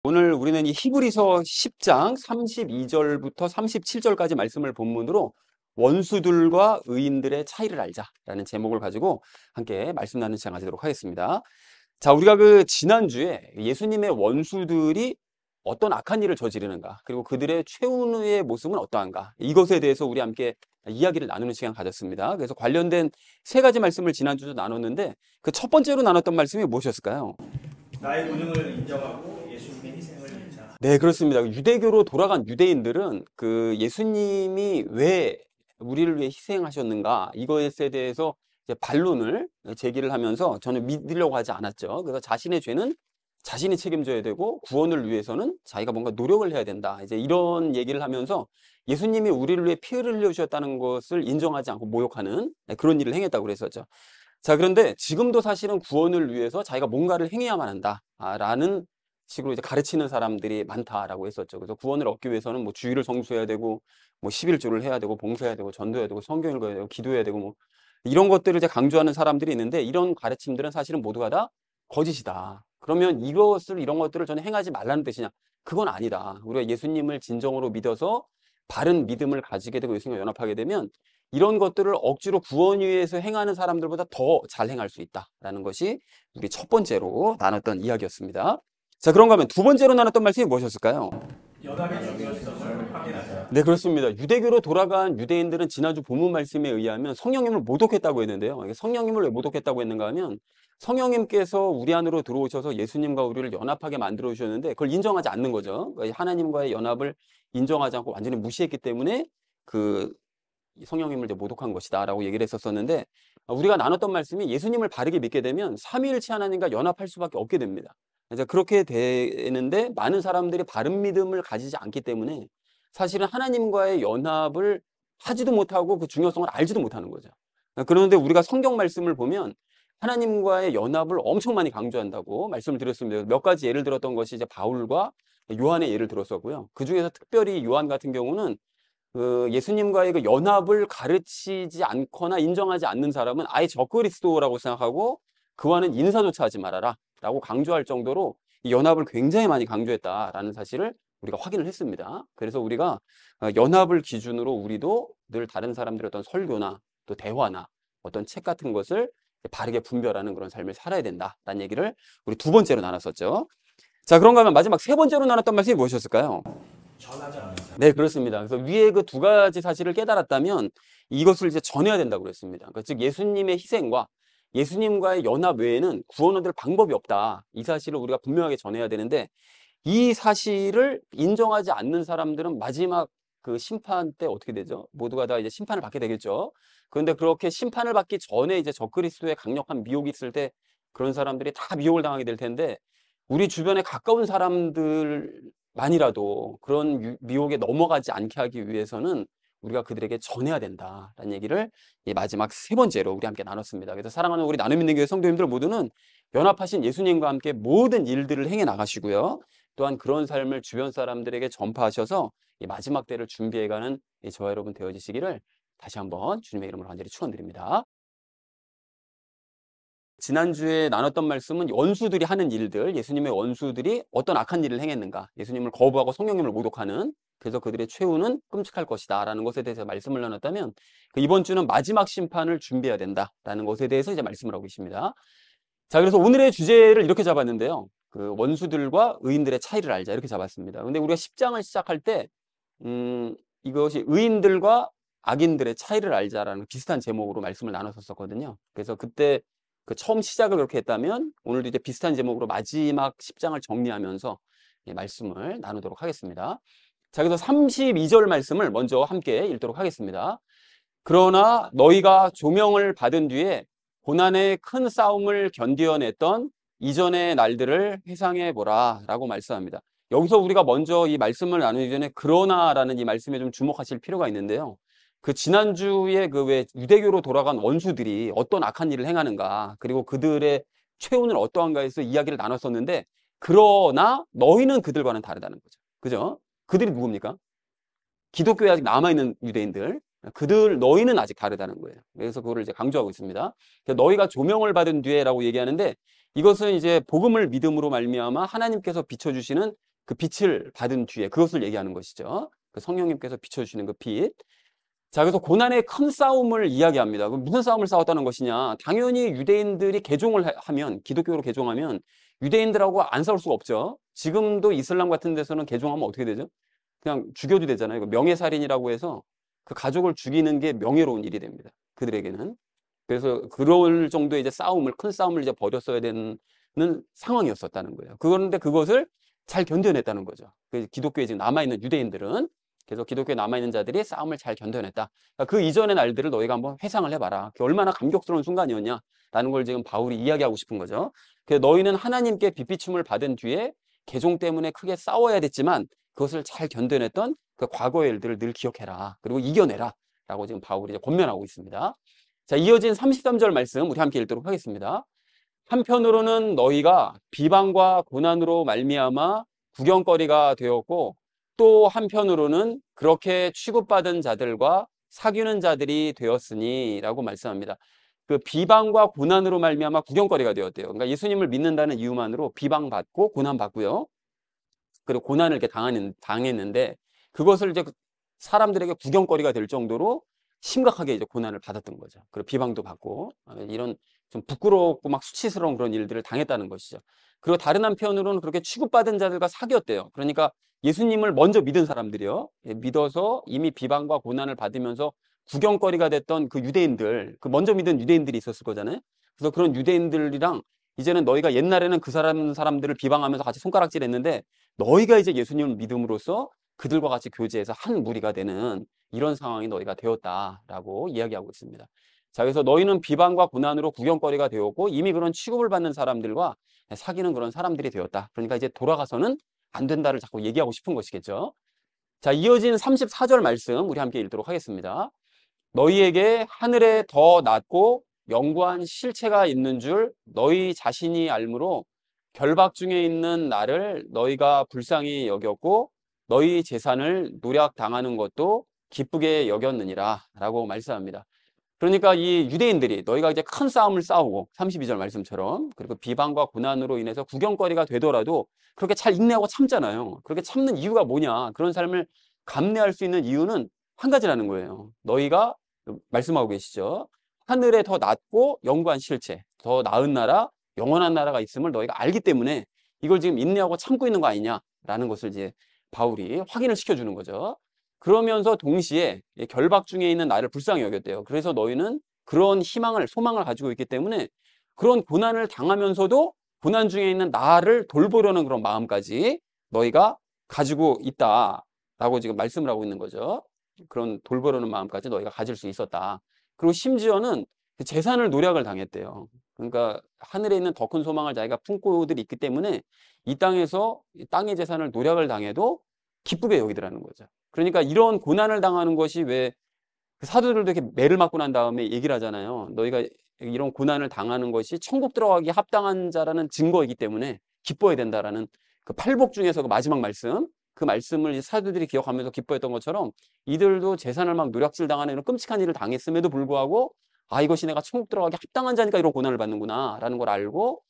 오늘 우리는 이 히브리서 10장 32절부터 37절까지 말씀을 본문으로 원수들과 의인들의 차이를 알자라는 제목을 가지고 함께 말씀 나누는 시간 가지도록 하겠습니다. 자, 우리가 지난주에 예수님의 원수들이 어떤 악한 일을 저지르는가, 그리고 그들의 최후의 모습은 어떠한가, 이것에 대해서 우리 함께 이야기를 나누는 시간 가졌습니다. 그래서 관련된 세 가지 말씀을 지난주도 나눴는데 그 첫 번째로 나눴던 말씀이 무엇이었을까요? 나의 고능을 인정하고 예수님의 희생을 믿자. 네, 그렇습니다. 유대교로 돌아간 유대인들은 그 예수님이 왜 우리를 위해 희생하셨는가, 이것에 대해서 이제 반론을 제기를 하면서 저는 믿으려고 하지 않았죠. 그래서 자신의 죄는 자신이 책임져야 되고 구원을 위해서는 자기가 뭔가 노력을 해야 된다, 이제 이런 얘기를 하면서 예수님이 우리를 위해 피를 흘려주셨다는 것을 인정하지 않고 모욕하는 그런 일을 행했다고 그랬었죠. 자, 그런데 지금도 사실은 구원을 위해서 자기가 뭔가를 행해야만 한다라는 식으로 이제 가르치는 사람들이 많다라고 했었죠. 그래서 구원을 얻기 위해서는 뭐 주일을 성수해야 되고, 뭐 11조를 해야 되고, 봉사해야 되고, 전도해야 되고, 성경 읽어야 되고, 기도해야 되고, 뭐 이런 것들을 이제 강조하는 사람들이 있는데, 이런 가르침들은 사실은 모두가 다 거짓이다. 그러면 이런 것들을 저는 행하지 말라는 뜻이냐? 그건 아니다. 우리가 예수님을 진정으로 믿어서 바른 믿음을 가지게 되고 예수님과 연합하게 되면 이런 것들을 억지로 구원 위해서 행하는 사람들보다 더 잘 행할 수 있다라는 것이 우리 첫 번째로 나눴던 이야기였습니다. 자, 그런가 하면 두 번째로 나눴던 말씀이 무엇이었을까요? 연합의 중요성을 확인하자. 네, 그렇습니다. 유대교로 돌아간 유대인들은 지난주 본문 말씀에 의하면 성령님을 모독했다고 했는데요. 이게 성령님을 왜 모독했다고 했는가 하면 성령님께서 우리 안으로 들어오셔서 예수님과 우리를 연합하게 만들어 주셨는데 그걸 인정하지 않는 거죠. 그러니까 하나님과의 연합을 인정하지 않고 완전히 무시했기 때문에 그 성령님을 이제 모독한 것이다라고 얘기를 했었었는데, 우리가 나눴던 말씀이 예수님을 바르게 믿게 되면 삼위일체 하나님과 연합할 수밖에 없게 됩니다. 이제 그렇게 되는데 많은 사람들이 바른 믿음을 가지지 않기 때문에 사실은 하나님과의 연합을 하지도 못하고 그 중요성을 알지도 못하는 거죠. 그런데 우리가 성경 말씀을 보면 하나님과의 연합을 엄청 많이 강조한다고 말씀을 드렸습니다. 몇 가지 예를 들었던 것이 이제 바울과 요한의 예를 들었었고요. 그 중에서 특별히 요한 같은 경우는 그 예수님과의 그 연합을 가르치지 않거나 인정하지 않는 사람은 아예 적그리스도라고 생각하고 그와는 인사조차 하지 말아라 라고 강조할 정도로 이 연합을 굉장히 많이 강조했다라는 사실을 우리가 확인을 했습니다. 그래서 우리가 연합을 기준으로 우리도 늘 다른 사람들의 어떤 설교나 또 대화나 어떤 책 같은 것을 바르게 분별하는 그런 삶을 살아야 된다라는 얘기를 우리 두 번째로 나눴었죠. 자, 그런가 하면 마지막 세 번째로 나눴던 말씀이 무엇이었을까요? 전하자. 네, 그렇습니다. 그래서 위에 그 두 가지 사실을 깨달았다면 이것을 이제 전해야 된다고 그랬습니다. 그러니까 즉 예수님의 희생과 예수님과의 연합 외에는 구원 얻을 방법이 없다. 이 사실을 우리가 분명하게 전해야 되는데 이 사실을 인정하지 않는 사람들은 마지막 그 심판 때 어떻게 되죠? 모두가 다 이제 심판을 받게 되겠죠. 그런데 그렇게 심판을 받기 전에 이제 적그리스도의 강력한 미혹이 있을 때 그런 사람들이 다 미혹을 당하게 될 텐데 우리 주변에 가까운 사람들만이라도 그런 미혹에 넘어가지 않게 하기 위해서는 우리가 그들에게 전해야 된다라는 얘기를 이 마지막 세 번째로 우리 함께 나눴습니다. 그래서 사랑하는 우리 나눔 있는 교회 성도님들 모두는 연합하신 예수님과 함께 모든 일들을 행해 나가시고요. 또한 그런 삶을 주변 사람들에게 전파하셔서 이 마지막 때를 준비해가는 저와 여러분 되어지시기를 다시 한번 주님의 이름으로 간절히 축원드립니다. 지난주에 나눴던 말씀은 원수들이 하는 일들, 예수님의 원수들이 어떤 악한 일을 행했는가, 예수님을 거부하고 성령님을 모독하는, 그래서 그들의 최후는 끔찍할 것이다 라는 것에 대해서 말씀을 나눴다면 이번 주는 마지막 심판을 준비해야 된다라는 것에 대해서 이제 말씀을 하고 계십니다. 자, 그래서 오늘의 주제를 이렇게 잡았는데요. 그 원수들과 의인들의 차이를 알자, 이렇게 잡았습니다. 근데 우리가 10장을 시작할 때 이것이 의인들과 악인들의 차이를 알자라는 비슷한 제목으로 말씀을 나눴었거든요. 그래서 그때 그 처음 시작을 그렇게 했다면 오늘도 이제 비슷한 제목으로 마지막 10장을 정리하면서 말씀을 나누도록 하겠습니다. 자, 그래서 32절 말씀을 먼저 함께 읽도록 하겠습니다. 그러나 너희가 조명을 받은 뒤에 고난의 큰 싸움을 견디어냈던 이전의 날들을 회상해 보라 라고 말씀합니다. 여기서 우리가 먼저 이 말씀을 나누기 전에 그러나라는 이 말씀에 좀 주목하실 필요가 있는데요. 그 지난주에 그 왜 유대교로 돌아간 원수들이 어떤 악한 일을 행하는가, 그리고 그들의 최후는 어떠한가에서 이야기를 나눴었는데, 그러나 너희는 그들과는 다르다는 거죠. 그죠? 그들이 누굽니까? 기독교에 아직 남아있는 유대인들. 너희는 아직 다르다는 거예요. 그래서 그거를 이제 강조하고 있습니다. 너희가 조명을 받은 뒤에라고 얘기하는데 이것은 이제 복음을 믿음으로 말미암아 하나님께서 비춰주시는 그 빛을 받은 뒤에 그것을 얘기하는 것이죠. 그 성령님께서 비춰주시는 그 빛. 자, 그래서 고난의 큰 싸움을 이야기합니다. 그럼 무슨 싸움을 싸웠다는 것이냐? 당연히 유대인들이 개종을 하면, 기독교로 개종하면 유대인들하고 안 싸울 수가 없죠. 지금도 이슬람 같은 데서는 개종하면 어떻게 되죠? 그냥 죽여도 되잖아요. 명예살인이라고 해서 그 가족을 죽이는 게 명예로운 일이 됩니다. 그들에게는. 그래서 그럴 정도의 이제 싸움을, 큰 싸움을 이제 벌였어야 되는 상황이었었다는 거예요. 그런데 그것을 잘 견뎌냈다는 거죠. 그 기독교에 지금 남아있는 유대인들은. 그래서 기독교에 남아있는 자들이 싸움을 잘 견뎌냈다. 그러니까 그 이전의 날들을 너희가 한번 회상을 해봐라. 그게 얼마나 감격스러운 순간이었냐라는 걸 지금 바울이 이야기하고 싶은 거죠. 그래서 너희는 하나님께 빛비춤을 받은 뒤에 개종 때문에 크게 싸워야 됐지만 그것을 잘 견뎌냈던 그 과거의 일들을 늘 기억해라. 그리고 이겨내라. 라고 지금 바울이 이제 권면하고 있습니다. 자, 이어진 33절 말씀 우리 함께 읽도록 하겠습니다. 한편으로는 너희가 비방과 고난으로 말미암아 구경거리가 되었고 또 한편으로는 그렇게 취급받은 자들과 사귀는 자들이 되었으니 라고 말씀합니다. 그 비방과 고난으로 말미암아 구경거리가 되었대요. 그러니까 예수님을 믿는다는 이유만으로 비방받고 고난받고요. 그리고 고난을 이렇게 당했는데 그것을 이제 사람들에게 구경거리가 될 정도로 심각하게 이제 고난을 받았던 거죠. 그리고 비방도 받고 이런 좀 부끄럽고 막 수치스러운 그런 일들을 당했다는 것이죠. 그리고 다른 한편으로는 그렇게 취급받은 자들과 사귀었대요. 그러니까 예수님을 먼저 믿은 사람들이요. 믿어서 이미 비방과 고난을 받으면서 구경거리가 됐던 그 유대인들, 그 먼저 믿은 유대인들이 있었을 거잖아요. 그래서 그런 유대인들이랑 이제는 너희가 옛날에는 그 사람들을 비방하면서 같이 손가락질했는데 너희가 이제 예수님을 믿음으로써 그들과 같이 교제해서 한 무리가 되는 이런 상황이 너희가 되었다라고 이야기하고 있습니다. 자, 그래서 너희는 비방과 고난으로 구경거리가 되었고 이미 그런 취급을 받는 사람들과 사귀는 그런 사람들이 되었다. 그러니까 이제 돌아가서는 안 된다를 자꾸 얘기하고 싶은 것이겠죠. 자, 이어진 34절 말씀 우리 함께 읽도록 하겠습니다. 너희에게 하늘에 더 낮고 영구한 실체가 있는 줄 너희 자신이 알므로 결박 중에 있는 나를 너희가 불쌍히 여겼고 너희 재산을 노략당하는 것도 기쁘게 여겼느니라 라고 말씀합니다. 그러니까 이 유대인들이 너희가 이제 큰 싸움을 싸우고 32절 말씀처럼 그리고 비방과 고난으로 인해서 구경거리가 되더라도 그렇게 잘 인내하고 참잖아요. 그렇게 참는 이유가 뭐냐? 그런 삶을 감내할 수 있는 이유는 한 가지라는 거예요. 너희가 말씀하고 계시죠. 하늘에 더 낮고 영구한 실체, 더 나은 나라, 영원한 나라가 있음을 너희가 알기 때문에 이걸 지금 인내하고 참고 있는 거 아니냐라는 것을 이제 바울이 확인을 시켜주는 거죠. 그러면서 동시에 결박 중에 있는 나를 불쌍히 여겼대요. 그래서 너희는 그런 희망을, 소망을 가지고 있기 때문에 그런 고난을 당하면서도 고난 중에 있는 나를 돌보려는 그런 마음까지 너희가 가지고 있다라고 지금 말씀을 하고 있는 거죠. 그런 돌보려는 마음까지 너희가 가질 수 있었다. 그리고 심지어는 재산을 노략을 당했대요. 그러니까 하늘에 있는 더 큰 소망을 자기가 품고들이 있기 때문에 이 땅에서 땅의 재산을 노략을 당해도 기쁘게 여기더라는 거죠. 그러니까 이런 고난을 당하는 것이 왜 사도들도 이렇게 매를 맞고 난 다음에 얘기를 하잖아요. 너희가 이런 고난을 당하는 것이 천국 들어가기 합당한 자라는 증거이기 때문에 기뻐해야 된다라는 그 팔복 중에서 그 마지막 말씀, 그 말씀을 사도들이 기억하면서 기뻐했던 것처럼 이들도 재산을 막 노략질 당하는 이런 끔찍한 일을 당했음에도 불구하고 아, 이것이 내가 천국 들어가기 합당한 자니까 이런 고난을 받는구나 라는 걸 알고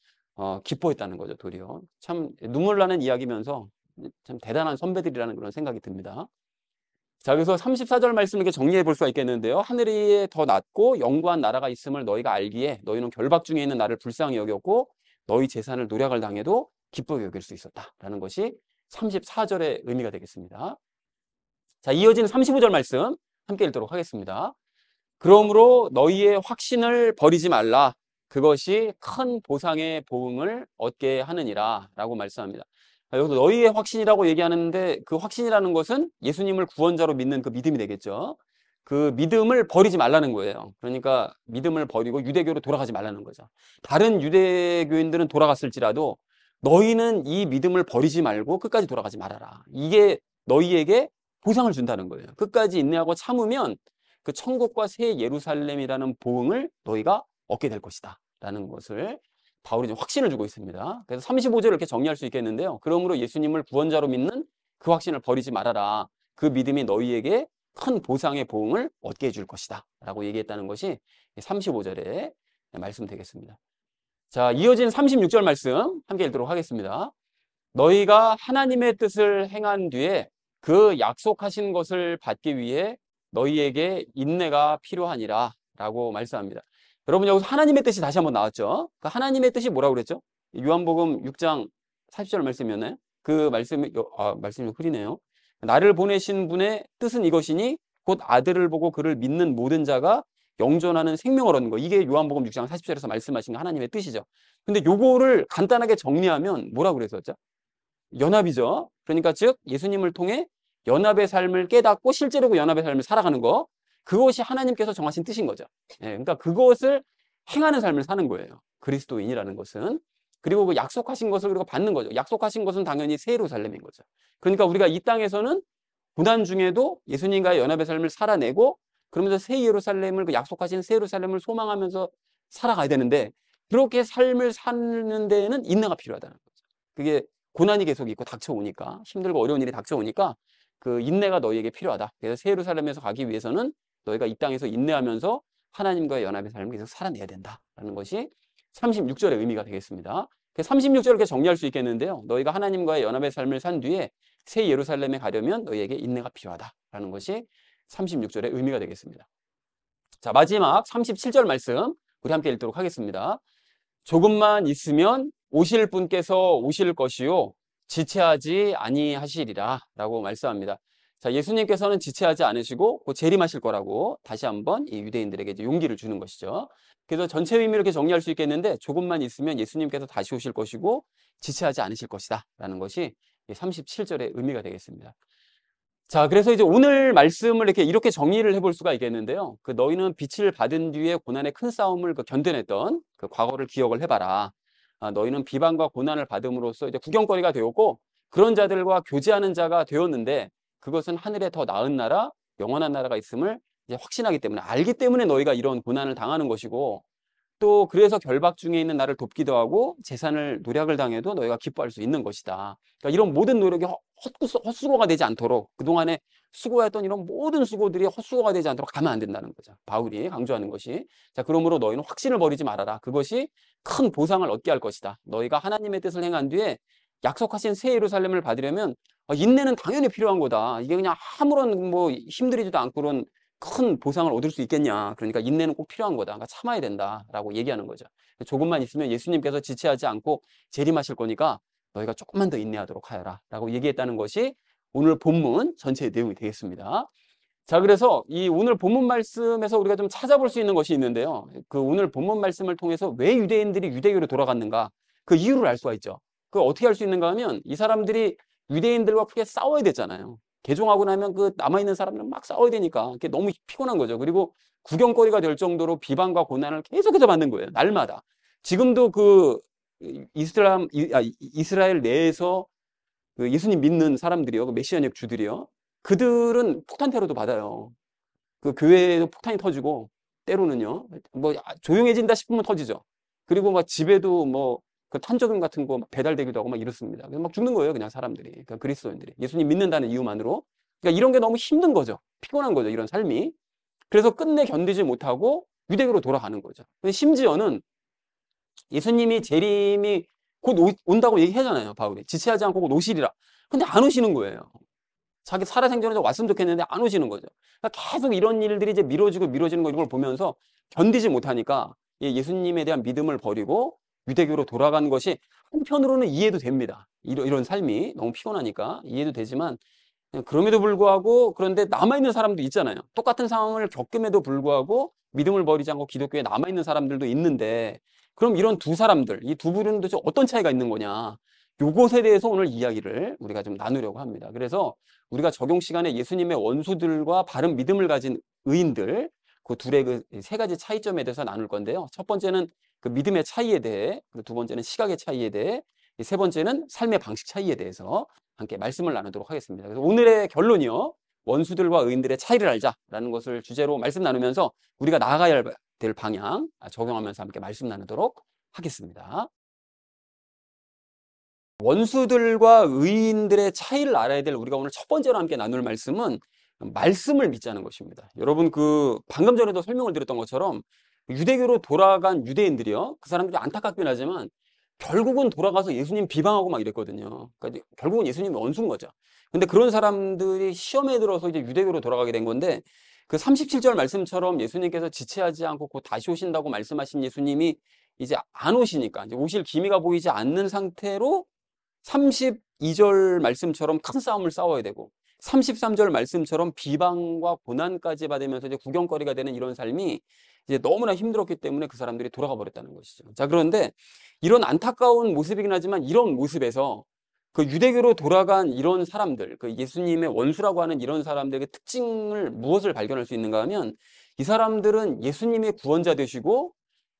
기뻐했다는 거죠, 도리어. 참 눈물 나는 이야기면서 참 대단한 선배들이라는 그런 생각이 듭니다. 자, 그래서 34절 말씀 이렇게 정리해 볼 수가 있겠는데요. 하늘에 더 낮고 영구한 나라가 있음을 너희가 알기에 너희는 결박 중에 있는 나를 불쌍히 여겼고 너희 재산을 노략을 당해도 기쁘게 여길 수 있었다라는 것이 34절의 의미가 되겠습니다. 자, 이어지는 35절 말씀 함께 읽도록 하겠습니다. 그러므로 너희의 확신을 버리지 말라. 그것이 큰 보상의 보응을 얻게 하느니라 라고 말씀합니다. 여기서 너희의 확신이라고 얘기하는데 그 확신이라는 것은 예수님을 구원자로 믿는 그 믿음이 되겠죠. 그 믿음을 버리지 말라는 거예요. 그러니까 믿음을 버리고 유대교로 돌아가지 말라는 거죠. 다른 유대교인들은 돌아갔을지라도 너희는 이 믿음을 버리지 말고 끝까지 돌아가지 말아라. 이게 너희에게 보상을 준다는 거예요. 끝까지 인내하고 참으면 그 천국과 새 예루살렘이라는 보응을 너희가 얻게 될 것이다 라는 것을 바울이 좀 확신을 주고 있습니다. 그래서 35절을 이렇게 정리할 수 있겠는데요. 그러므로 예수님을 구원자로 믿는 그 확신을 버리지 말아라. 그 믿음이 너희에게 큰 보상의 보응을 얻게 해줄 것이다 라고 얘기했다는 것이 35절의 말씀 되겠습니다. 자, 이어진 36절 말씀 함께 읽도록 하겠습니다. 너희가 하나님의 뜻을 행한 뒤에 그 약속하신 것을 받기 위해 너희에게 인내가 필요하니라 라고 말씀합니다. 여러분, 여기서 하나님의 뜻이 다시 한번 나왔죠. 그 하나님의 뜻이 뭐라고 그랬죠? 요한복음 6장 40절 말씀이었나요? 그 말씀이 말씀이 좀 흐리네요. 나를 보내신 분의 뜻은 이것이니 곧 아들을 보고 그를 믿는 모든 자가 영존하는 생명을 얻는 거. 이게 요한복음 6장 40절에서 말씀하신 하나님의 뜻이죠. 근데 요거를 간단하게 정리하면 뭐라고 그랬었죠? 연합이죠. 그러니까 즉 예수님을 통해 연합의 삶을 깨닫고 실제로 그 연합의 삶을 살아가는 거, 그것이 하나님께서 정하신 뜻인 거죠. 예, 그러니까 그것을 행하는 삶을 사는 거예요. 그리스도인이라는 것은. 그리고 그 약속하신 것을 그리고 받는 거죠. 약속하신 것은 당연히 새 예루살렘인 거죠. 그러니까 우리가 이 땅에서는 고난 중에도 예수님과의 연합의 삶을 살아내고 그러면서 새 예루살렘을, 그 약속하신 새 예루살렘을 소망하면서 살아가야 되는데, 그렇게 삶을 사는 데에는 인내가 필요하다는 거죠. 그게 고난이 계속 있고 닥쳐오니까, 힘들고 어려운 일이 닥쳐오니까 그 인내가 너희에게 필요하다. 그래서 새 예루살렘에서 가기 위해서는 너희가 이 땅에서 인내하면서 하나님과의 연합의 삶을 계속 살아내야 된다라는 것이 36절의 의미가 되겠습니다. 36절을 이렇게 정리할 수 있겠는데요. 너희가 하나님과의 연합의 삶을 산 뒤에 새 예루살렘에 가려면 너희에게 인내가 필요하다라는 것이 36절의 의미가 되겠습니다. 자, 마지막 37절 말씀 우리 함께 읽도록 하겠습니다. 조금만 있으면 오실 분께서 오실 것이요 지체하지 아니하시리라 라고 말씀합니다. 자, 예수님께서는 지체하지 않으시고 곧 재림하실 거라고 다시 한번 이 유대인들에게 이제 용기를 주는 것이죠. 그래서 전체 의미를 이렇게 정리할 수 있겠는데, 조금만 있으면 예수님께서 다시 오실 것이고 지체하지 않으실 것이다 라는 것이 37절의 의미가 되겠습니다. 자, 그래서 이제 오늘 말씀을 이렇게 정리를 해볼 수가 있겠는데요. 그 너희는 빛을 받은 뒤에 고난의 큰 싸움을 견뎌냈던 그 과거를 기억을 해봐라. 너희는 비방과 고난을 받음으로써 이제 구경거리가 되었고 그런 자들과 교제하는 자가 되었는데, 그것은 하늘에 더 나은 나라, 영원한 나라가 있음을 이제 확신하기 때문에, 알기 때문에 너희가 이런 고난을 당하는 것이고, 또 그래서 결박 중에 있는 나를 돕기도 하고 재산을 노력을 당해도 너희가 기뻐할 수 있는 것이다. 그러니까 이런 모든 노력이 헛수고가 되지 않도록, 그동안에 수고했던 이런 모든 수고들이 헛수고가 되지 않도록 가면 안 된다는 거죠. 바울이 강조하는 것이. 자, 그러므로 너희는 확신을 버리지 말아라. 그것이 큰 보상을 얻게 할 것이다. 너희가 하나님의 뜻을 행한 뒤에 약속하신 새 예루살렘을 받으려면 인내는 당연히 필요한 거다. 이게 그냥 아무런 뭐 힘들이지도 않고 그런 큰 보상을 얻을 수 있겠냐. 그러니까 인내는 꼭 필요한 거다. 그러니까 참아야 된다라고 얘기하는 거죠. 조금만 있으면 예수님께서 지체하지 않고 재림하실 거니까 너희가 조금만 더 인내하도록 하여라 라고 얘기했다는 것이 오늘 본문 전체의 내용이 되겠습니다. 자, 그래서 이 오늘 본문 말씀에서 우리가 좀 찾아볼 수 있는 것이 있는데요. 그 오늘 본문 말씀을 통해서 왜 유대인들이 유대교로 돌아갔는가, 그 이유를 알 수가 있죠. 그 어떻게 알 수 있는가 하면, 이 사람들이 유대인들과 크게 싸워야 됐잖아요. 개종하고 나면 그 남아있는 사람들은 막 싸워야 되니까 그게 너무 피곤한 거죠. 그리고 구경거리가 될 정도로 비방과 고난을 계속해서 받는 거예요. 날마다. 지금도 그 이스라엘 내에서 그 예수님 믿는 사람들이요, 그 메시아닉 주들이요, 그들은 폭탄 테러도 받아요. 그 교회에도 폭탄이 터지고, 때로는요, 뭐 조용해진다 싶으면 터지죠. 그리고 막 집에도 뭐 그 탄저금 같은 거 배달되기도 하고 막 이렇습니다. 그래서 막 죽는 거예요, 그냥 사람들이. 그러니까 그리스도인들이 예수님 믿는다는 이유만으로. 그러니까 이런 게 너무 힘든 거죠. 피곤한 거죠, 이런 삶이. 그래서 끝내 견디지 못하고 유대교로 돌아가는 거죠. 심지어는 예수님이 재림이 곧 온다고 얘기하잖아요, 바울이. 지체하지 않고 곧 오시리라. 근데 안 오시는 거예요. 자기 살아생전에 왔으면 좋겠는데 안 오시는 거죠. 그러니까 계속 이런 일들이 이제 미뤄지는 거, 이런 걸 보면서 견디지 못하니까 예수님에 대한 믿음을 버리고 유대교로 돌아간 것이 한편으로는 이해도 됩니다. 이런 삶이 너무 피곤하니까 이해도 되지만, 그럼에도 불구하고, 그런데 남아있는 사람도 있잖아요. 똑같은 상황을 겪음에도 불구하고 믿음을 버리지 않고 기독교에 남아있는 사람들도 있는데, 그럼 이런 두 사람들, 이 두 부류는 도대체 어떤 차이가 있는 거냐, 요것에 대해서 오늘 이야기를 우리가 좀 나누려고 합니다. 그래서 우리가 적용 시간에 예수님의 원수들과 바른 믿음을 가진 의인들, 그 둘의 그 세 가지 차이점에 대해서 나눌 건데요. 첫 번째는 그 믿음의 차이에 대해, 그리고 두 번째는 시각의 차이에 대해, 세 번째는 삶의 방식 차이에 대해서 함께 말씀을 나누도록 하겠습니다. 그래서 오늘의 결론이요, 원수들과 의인들의 차이를 알자라는 것을 주제로 말씀 나누면서 우리가 나아가야 될 방향 적용하면서 함께 말씀 나누도록 하겠습니다. 원수들과 의인들의 차이를 알아야 될, 우리가 오늘 첫 번째로 함께 나눌 말씀은 말씀을 믿자는 것입니다. 여러분, 그 방금 전에도 설명을 드렸던 것처럼 유대교로 돌아간 유대인들이요, 그 사람들이 안타깝긴 하지만 결국은 돌아가서 예수님 비방하고 막 이랬거든요. 그러니까 결국은 예수님이 원수인 거죠. 근데 그런 사람들이 시험에 들어서 이제 유대교로 돌아가게 된 건데, 그 37절 말씀처럼 예수님께서 지체하지 않고 곧 다시 오신다고 말씀하신 예수님이 이제 안 오시니까, 이제 오실 기미가 보이지 않는 상태로 32절 말씀처럼 큰 싸움을 싸워야 되고, 33절 말씀처럼 비방과 고난까지 받으면서 이제 구경거리가 되는 이런 삶이 이제 너무나 힘들었기 때문에 그 사람들이 돌아가 버렸다는 것이죠. 자, 그런데 이런 안타까운 모습이긴 하지만, 이런 모습에서 그 유대교로 돌아간 이런 사람들, 그 예수님의 원수라고 하는 이런 사람들의 특징을 무엇을 발견할 수 있는가 하면, 이 사람들은 예수님의 구원자 되시고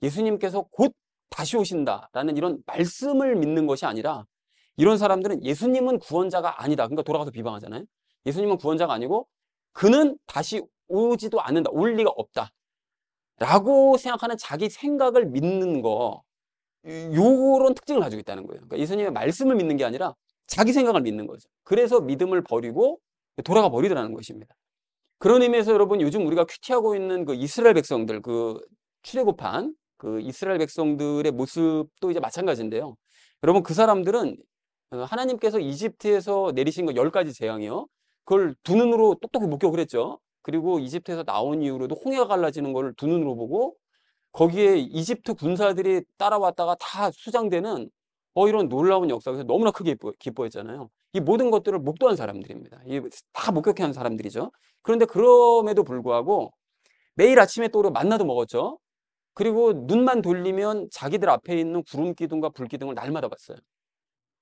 예수님께서 곧 다시 오신다라는 이런 말씀을 믿는 것이 아니라, 이런 사람들은 예수님은 구원자가 아니다. 그러니까 돌아가서 비방하잖아요. 예수님은 구원자가 아니고 그는 다시 오지도 않는다. 올 리가 없다. 라고 생각하는 자기 생각을 믿는 거, 요런 특징을 가지고 있다는 거예요. 그러니까 예수님의 말씀을 믿는 게 아니라 자기 생각을 믿는 거죠. 그래서 믿음을 버리고 돌아가 버리더라는 것입니다. 그런 의미에서 여러분, 요즘 우리가 큐티하고 있는 그 이스라엘 백성들, 그 출애굽한 그 이스라엘 백성들의 모습도 이제 마찬가지인데요. 여러분, 그 사람들은 하나님께서 이집트에서 내리신 거 10가지 재앙이요. 그걸 두 눈으로 똑똑히 목격을 했죠. 그리고 이집트에서 나온 이후로도 홍해가 갈라지는 걸 두 눈으로 보고, 거기에 이집트 군사들이 따라왔다가 다 수장되는 이런 놀라운 역사에서 너무나 크게 기뻐했잖아요. 이 모든 것들을 목도한 사람들입니다. 다 목격해 한 사람들이죠. 그런데 그럼에도 불구하고 매일 아침에 또 우리가 만나도 먹었죠. 그리고 눈만 돌리면 자기들 앞에 있는 구름 기둥과 불 기둥을 날마다 봤어요.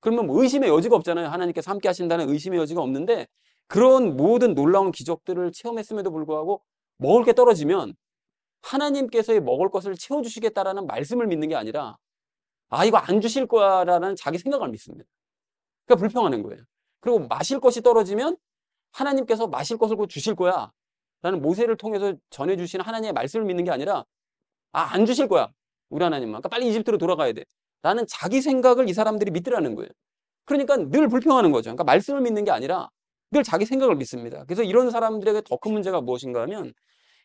그러면 뭐 의심의 여지가 없잖아요. 하나님께서 함께 하신다는 의심의 여지가 없는데, 그런 모든 놀라운 기적들을 체험했음에도 불구하고 먹을 게 떨어지면 하나님께서의 먹을 것을 채워주시겠다라는 말씀을 믿는 게 아니라, 이거 안 주실 거야라는 자기 생각을 믿습니다. 그러니까 불평하는 거예요. 그리고 마실 것이 떨어지면 하나님께서 마실 것을 곧 주실 거야 라는 모세를 통해서 전해주시는 하나님의 말씀을 믿는 게 아니라, 안 주실 거야, 우리 하나님만. 그러니까 빨리 이집트로 돌아가야 돼 라는 자기 생각을 이 사람들이 믿더라는 거예요. 그러니까 늘 불평하는 거죠. 그러니까 말씀을 믿는 게 아니라 늘 자기 생각을 믿습니다. 그래서 이런 사람들에게 더 큰 문제가 무엇인가 하면,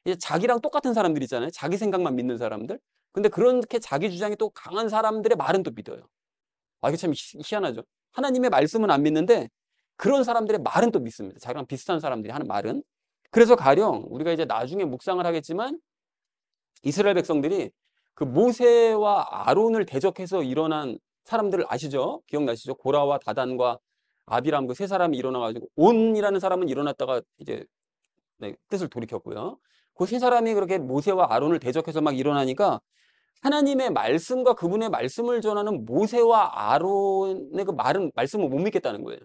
이제 자기랑 똑같은 사람들 있잖아요. 자기 생각만 믿는 사람들. 근데 그렇게 자기 주장이 또 강한 사람들의 말은 또 믿어요. 이게 참 희한하죠. 하나님의 말씀은 안 믿는데 그런 사람들의 말은 또 믿습니다. 자기랑 비슷한 사람들이 하는 말은. 그래서 가령 우리가 이제 나중에 묵상을 하겠지만, 이스라엘 백성들이 그 모세와 아론을 대적해서 일어난 사람들을 아시죠? 기억나시죠? 고라와 다단과 아비람, 그 세 사람이 일어나가지고, 온이라는 사람은 일어났다가 이제 뜻을 돌이켰고요. 그 세 사람이 그렇게 모세와 아론을 대적해서 막 일어나니까, 하나님의 말씀과 그분의 말씀을 전하는 모세와 아론의 그 말씀을 못 믿겠다는 거예요.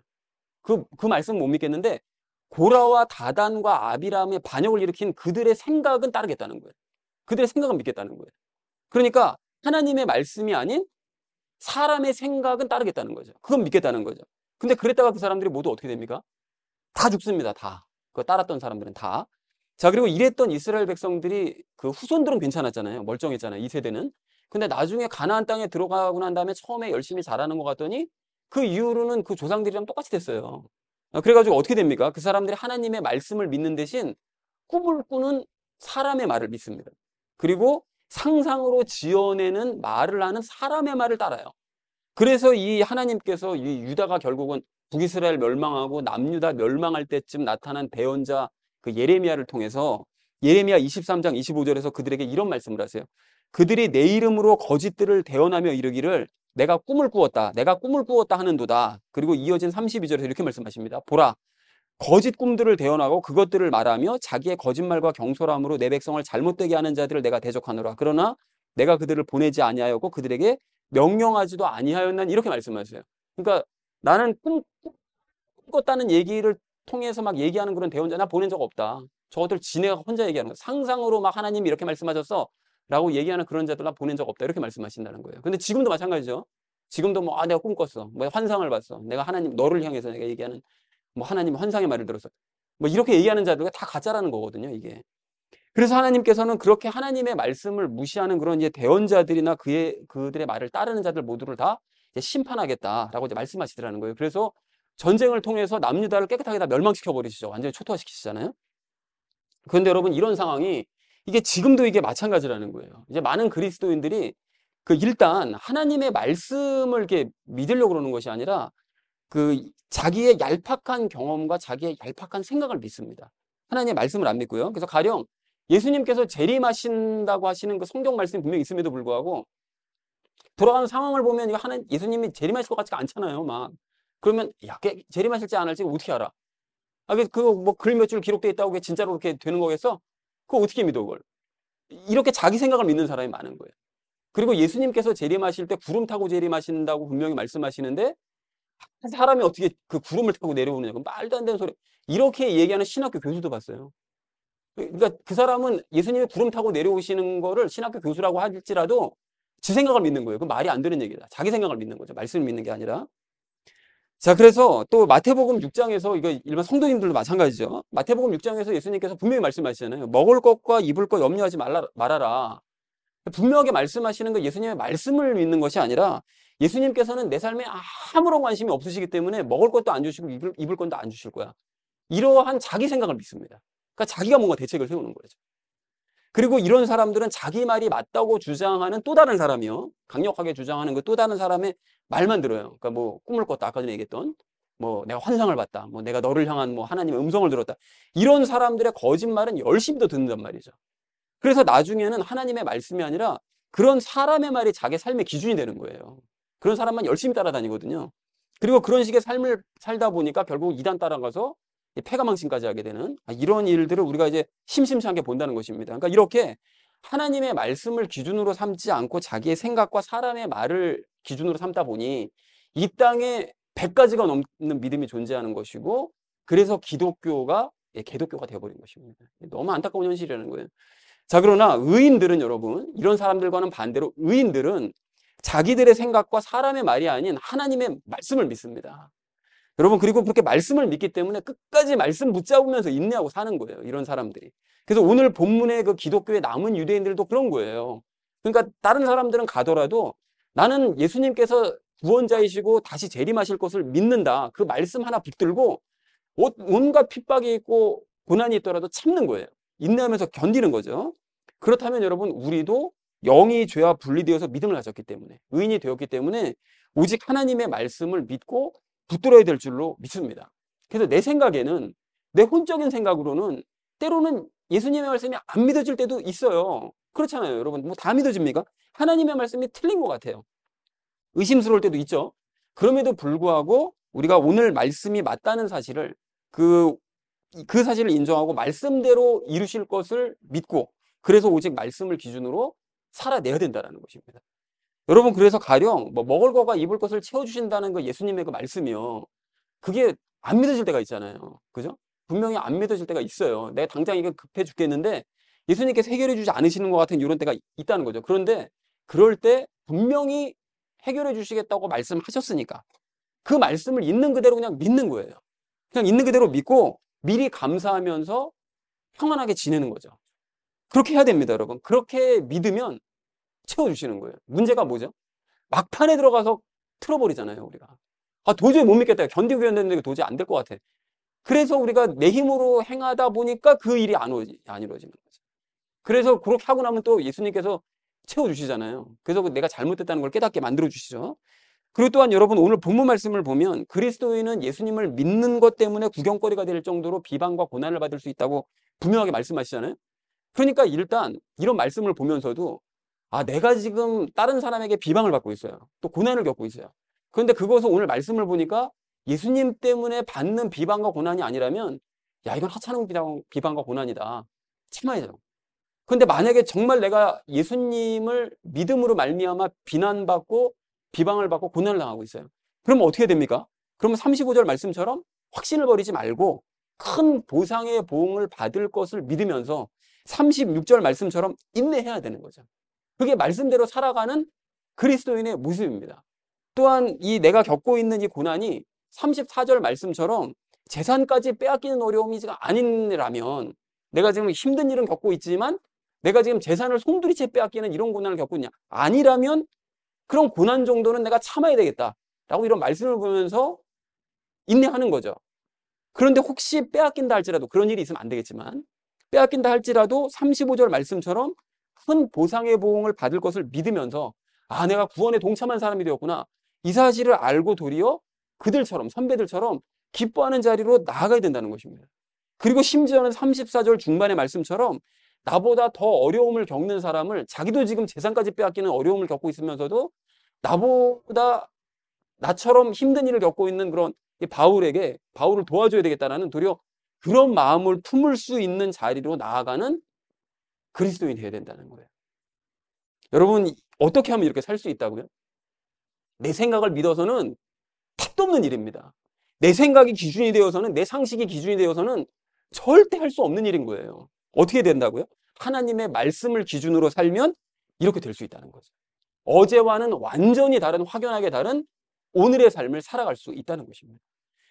그 말씀을 못 믿겠는데, 고라와 다단과 아비람의 반역을 일으킨 그들의 생각은 따르겠다는 거예요. 그들의 생각은 믿겠다는 거예요. 그러니까 하나님의 말씀이 아닌 사람의 생각은 따르겠다는 거죠. 그건 믿겠다는 거죠. 근데 그랬다가 그 사람들이 모두 어떻게 됩니까? 다 죽습니다. 다. 그거 따랐던 사람들은 다. 자, 그리고 이랬던 이스라엘 백성들이, 그 후손들은 괜찮았잖아요. 멀쩡했잖아요. 이 세대는. 근데 나중에 가나안 땅에 들어가고 난 다음에 처음에 열심히 잘하는 것 같더니 그 이후로는 그 조상들이랑 똑같이 됐어요. 그래가지고 어떻게 됩니까? 그 사람들이 하나님의 말씀을 믿는 대신 꿈을 꾸는 사람의 말을 믿습니다. 그리고 상상으로 지어내는 말을 하는 사람의 말을 따라요. 그래서 이 하나님께서 이 유다가 결국은 북이스라엘 멸망하고 남유다 멸망할 때쯤 나타난 배언자 그 예레미야를 통해서, 예레미야 23장 25절에서 그들에게 이런 말씀을 하세요. 그들이 내 이름으로 거짓들을 대언하며 이르기를 내가 꿈을 꾸었다, 내가 꿈을 꾸었다 하는도다. 그리고 이어진 32절에서 이렇게 말씀하십니다. 보라, 거짓 꿈들을 대언하고 그것들을 말하며 자기의 거짓말과 경솔함으로 내 백성을 잘못되게 하는 자들을 내가 대적하노라. 그러나 내가 그들을 보내지 아니하였고 그들에게 명령하지도 아니하였나니, 이렇게 말씀하세요. 그러니까 나는 꿨다는 얘기를 통해서 막 얘기하는 그런 대언자 나 보낸 적 없다. 저들 지네가 혼자 얘기하는 거. 상상으로 막 하나님이 이렇게 말씀하셨어 라고 얘기하는 그런 자들 나 보낸 적 없다. 이렇게 말씀하신다는 거예요. 근데 지금도 마찬가지죠. 지금도 뭐 내가 꿈 꿨어, 뭐 환상을 봤어, 내가 하나님 너를 향해서 내가 얘기하는 뭐 하나님 환상의 말을 들었어, 뭐 이렇게 얘기하는 자들과 다 가짜라는 거거든요, 이게. 그래서 하나님께서는 그렇게 하나님의 말씀을 무시하는 그런 이제 대언자들이나 그들의 말을 따르는 자들 모두를 다 이제 심판하겠다라고 이제 말씀하시더라는 거예요. 그래서 전쟁을 통해서 남유다를 깨끗하게 다 멸망시켜 버리시죠. 완전히 초토화시키시잖아요. 그런데 여러분, 이런 상황이 이게 지금도 이게 마찬가지라는 거예요. 이제 많은 그리스도인들이 일단 하나님의 말씀을 이렇게 믿으려고 그러는 것이 아니라 자기의 얄팍한 경험과 자기의 얄팍한 생각을 믿습니다. 하나님의 말씀을 안 믿고요. 그래서 가령 예수님께서 재림하신다고 하시는 그 성경 말씀이 분명히 있음에도 불구하고 돌아가는 상황을 보면 이거 예수님이 재림하실 것 같지가 않잖아요. 막 그러면 야, 재림하실지 안 할지 어떻게 알아? 그거 뭐 글 몇 줄 기록돼 있다고 그게 진짜로 그렇게 되는 거겠어? 그거 어떻게 믿어 그걸? 이렇게 자기 생각을 믿는 사람이 많은 거예요. 그리고 예수님께서 재림하실 때 구름 타고 재림하신다고 분명히 말씀하시는데 사람이 어떻게 그 구름을 타고 내려오느냐고 말도 안 되는 소리. 이렇게 얘기하는 신학교 교수도 봤어요. 그러니까 그 사람은 예수님이 구름 타고 내려오시는 거를 신학교 교수라고 할지라도 지 생각을 믿는 거예요. 그 말이 안 되는 얘기다. 자기 생각을 믿는 거죠. 말씀을 믿는 게 아니라. 자, 그래서 또 마태복음 6장에서 이거 일반 성도님들도 마찬가지죠. 마태복음 6장에서 예수님께서 분명히 말씀하시잖아요. 먹을 것과 입을 것 염려하지 말아라. 분명하게 말씀하시는 건 예수님의 말씀을 믿는 것이 아니라 예수님께서는 내 삶에 아무런 관심이 없으시기 때문에 먹을 것도 안 주시고 입을 것도 안 주실 거야. 이러한 자기 생각을 믿습니다. 그러니까 자기가 뭔가 대책을 세우는 거죠. 그리고 이런 사람들은 자기 말이 맞다고 주장하는 또 다른 사람이요. 강력하게 주장하는 그 또 다른 사람의 말만 들어요. 그러니까 뭐 꿈을 꿨다. 아까 전에 얘기했던 뭐 내가 환상을 봤다. 뭐 내가 너를 향한 뭐 하나님의 음성을 들었다. 이런 사람들의 거짓말은 열심히 더 듣는단 말이죠. 그래서 나중에는 하나님의 말씀이 아니라 그런 사람의 말이 자기 삶의 기준이 되는 거예요. 그런 사람만 열심히 따라다니거든요. 그리고 그런 식의 삶을 살다 보니까 결국 이단 따라가서 패가망신까지 하게 되는 이런 일들을 우리가 이제 심심치 않게 본다는 것입니다. 그러니까 이렇게 하나님의 말씀을 기준으로 삼지 않고 자기의 생각과 사람의 말을 기준으로 삼다 보니 이 땅에 100가지가 넘는 믿음이 존재하는 것이고 그래서 기독교가 개독교가 되어버린 것입니다. 너무 안타까운 현실이라는 거예요. 자, 그러나 의인들은 여러분, 이런 사람들과는 반대로 의인들은 자기들의 생각과 사람의 말이 아닌 하나님의 말씀을 믿습니다. 여러분, 그리고 그렇게 말씀을 믿기 때문에 끝까지 말씀 붙잡으면서 인내하고 사는 거예요. 이런 사람들이. 그래서 오늘 본문의 그 기독교의 남은 유대인들도 그런 거예요. 그러니까 다른 사람들은 가더라도 나는 예수님께서 구원자이시고 다시 재림하실 것을 믿는다. 그 말씀 하나 붙들고 온갖 핍박이 있고 고난이 있더라도 참는 거예요. 인내하면서 견디는 거죠. 그렇다면 여러분, 우리도 영이 죄와 분리되어서 믿음을 가졌기 때문에, 의인이 되었기 때문에 오직 하나님의 말씀을 믿고 붙들어야 될 줄로 믿습니다. 그래서 내 생각에는, 내 혼적인 생각으로는 때로는 예수님의 말씀이 안 믿어질 때도 있어요. 그렇잖아요, 여러분. 뭐 다 믿어집니까? 하나님의 말씀이 틀린 것 같아요. 의심스러울 때도 있죠. 그럼에도 불구하고 우리가 오늘 말씀이 맞다는 사실을 그 사실을 인정하고 말씀대로 이루실 것을 믿고 그래서 오직 말씀을 기준으로 살아내야 된다는 것입니다. 여러분, 그래서 가령 뭐 먹을 것과 입을 것을 채워주신다는 그 예수님의 그 말씀이요. 그게 안 믿어질 때가 있잖아요. 그죠? 분명히 안 믿어질 때가 있어요. 내가 당장 이게 급해 죽겠는데 예수님께서 해결해 주지 않으시는 것 같은 이런 때가 있다는 거죠. 그런데 그럴 때 분명히 해결해 주시겠다고 말씀하셨으니까 그 말씀을 있는 그대로 그냥 믿는 거예요. 그냥 있는 그대로 믿고 미리 감사하면서 평안하게 지내는 거죠. 그렇게 해야 됩니다, 여러분. 그렇게 믿으면 채워주시는 거예요. 문제가 뭐죠? 막판에 들어가서 틀어버리잖아요, 우리가. 도저히 못 믿겠다. 견디고 견뎠는데 도저히 안 될 것 같아. 그래서 우리가 내 힘으로 행하다 보니까 그 일이 안 이루어지는 거죠. 그래서 그렇게 하고 나면 또 예수님께서 채워주시잖아요. 그래서 내가 잘못됐다는 걸 깨닫게 만들어주시죠. 그리고 또한 여러분, 오늘 본문 말씀을 보면 그리스도인은 예수님을 믿는 것 때문에 구경거리가 될 정도로 비방과 고난을 받을 수 있다고 분명하게 말씀하시잖아요. 그러니까 일단 이런 말씀을 보면서도 내가 지금 다른 사람에게 비방을 받고 있어요. 또 고난을 겪고 있어요. 그런데 그것을 오늘 말씀을 보니까 예수님 때문에 받는 비방과 고난이 아니라면 이건 하찮은 비방과 고난이다. 참아야죠. 그런데 만약에 정말 내가 예수님을 믿음으로 말미암아 비난받고 비방을 받고 고난을 당하고 있어요. 그러면 어떻게 됩니까? 그러면 35절 말씀처럼 확신을 버리지 말고 큰 보상의 보응을 받을 것을 믿으면서 36절 말씀처럼 인내해야 되는 거죠. 그게 말씀대로 살아가는 그리스도인의 모습입니다. 또한 이 내가 겪고 있는 이 고난이 34절 말씀처럼 재산까지 빼앗기는 어려움이 아니라면 내가 지금 힘든 일은 겪고 있지만 내가 지금 재산을 송두리째 빼앗기는 이런 고난을 겪고 있냐? 아니라면 그런 고난 정도는 내가 참아야 되겠다라고 이런 말씀을 보면서 인내하는 거죠. 그런데 혹시 빼앗긴다 할지라도, 그런 일이 있으면 안 되겠지만 빼앗긴다 할지라도 35절 말씀처럼 큰 보상의 보응을 받을 것을 믿으면서 아, 내가 구원에 동참한 사람이 되었구나. 이 사실을 알고 도리어 그들처럼, 선배들처럼 기뻐하는 자리로 나아가야 된다는 것입니다. 그리고 심지어는 34절 중반의 말씀처럼 나보다 더 어려움을 겪는 사람을, 자기도 지금 재산까지 빼앗기는 어려움을 겪고 있으면서도 나보다, 나처럼 힘든 일을 겪고 있는 그런 바울에게, 바울을 도와줘야 되겠다라는 도리어 그런 마음을 품을 수 있는 자리로 나아가는 그리스도인이 되어야 된다는 거예요. 여러분, 어떻게 하면 이렇게 살 수 있다고요? 내 생각을 믿어서는 택도 없는 일입니다. 내 생각이 기준이 되어서는, 내 상식이 기준이 되어서는 절대 할 수 없는 일인 거예요. 어떻게 된다고요? 하나님의 말씀을 기준으로 살면 이렇게 될 수 있다는 거죠. 어제와는 완전히 다른, 확연하게 다른 오늘의 삶을 살아갈 수 있다는 것입니다.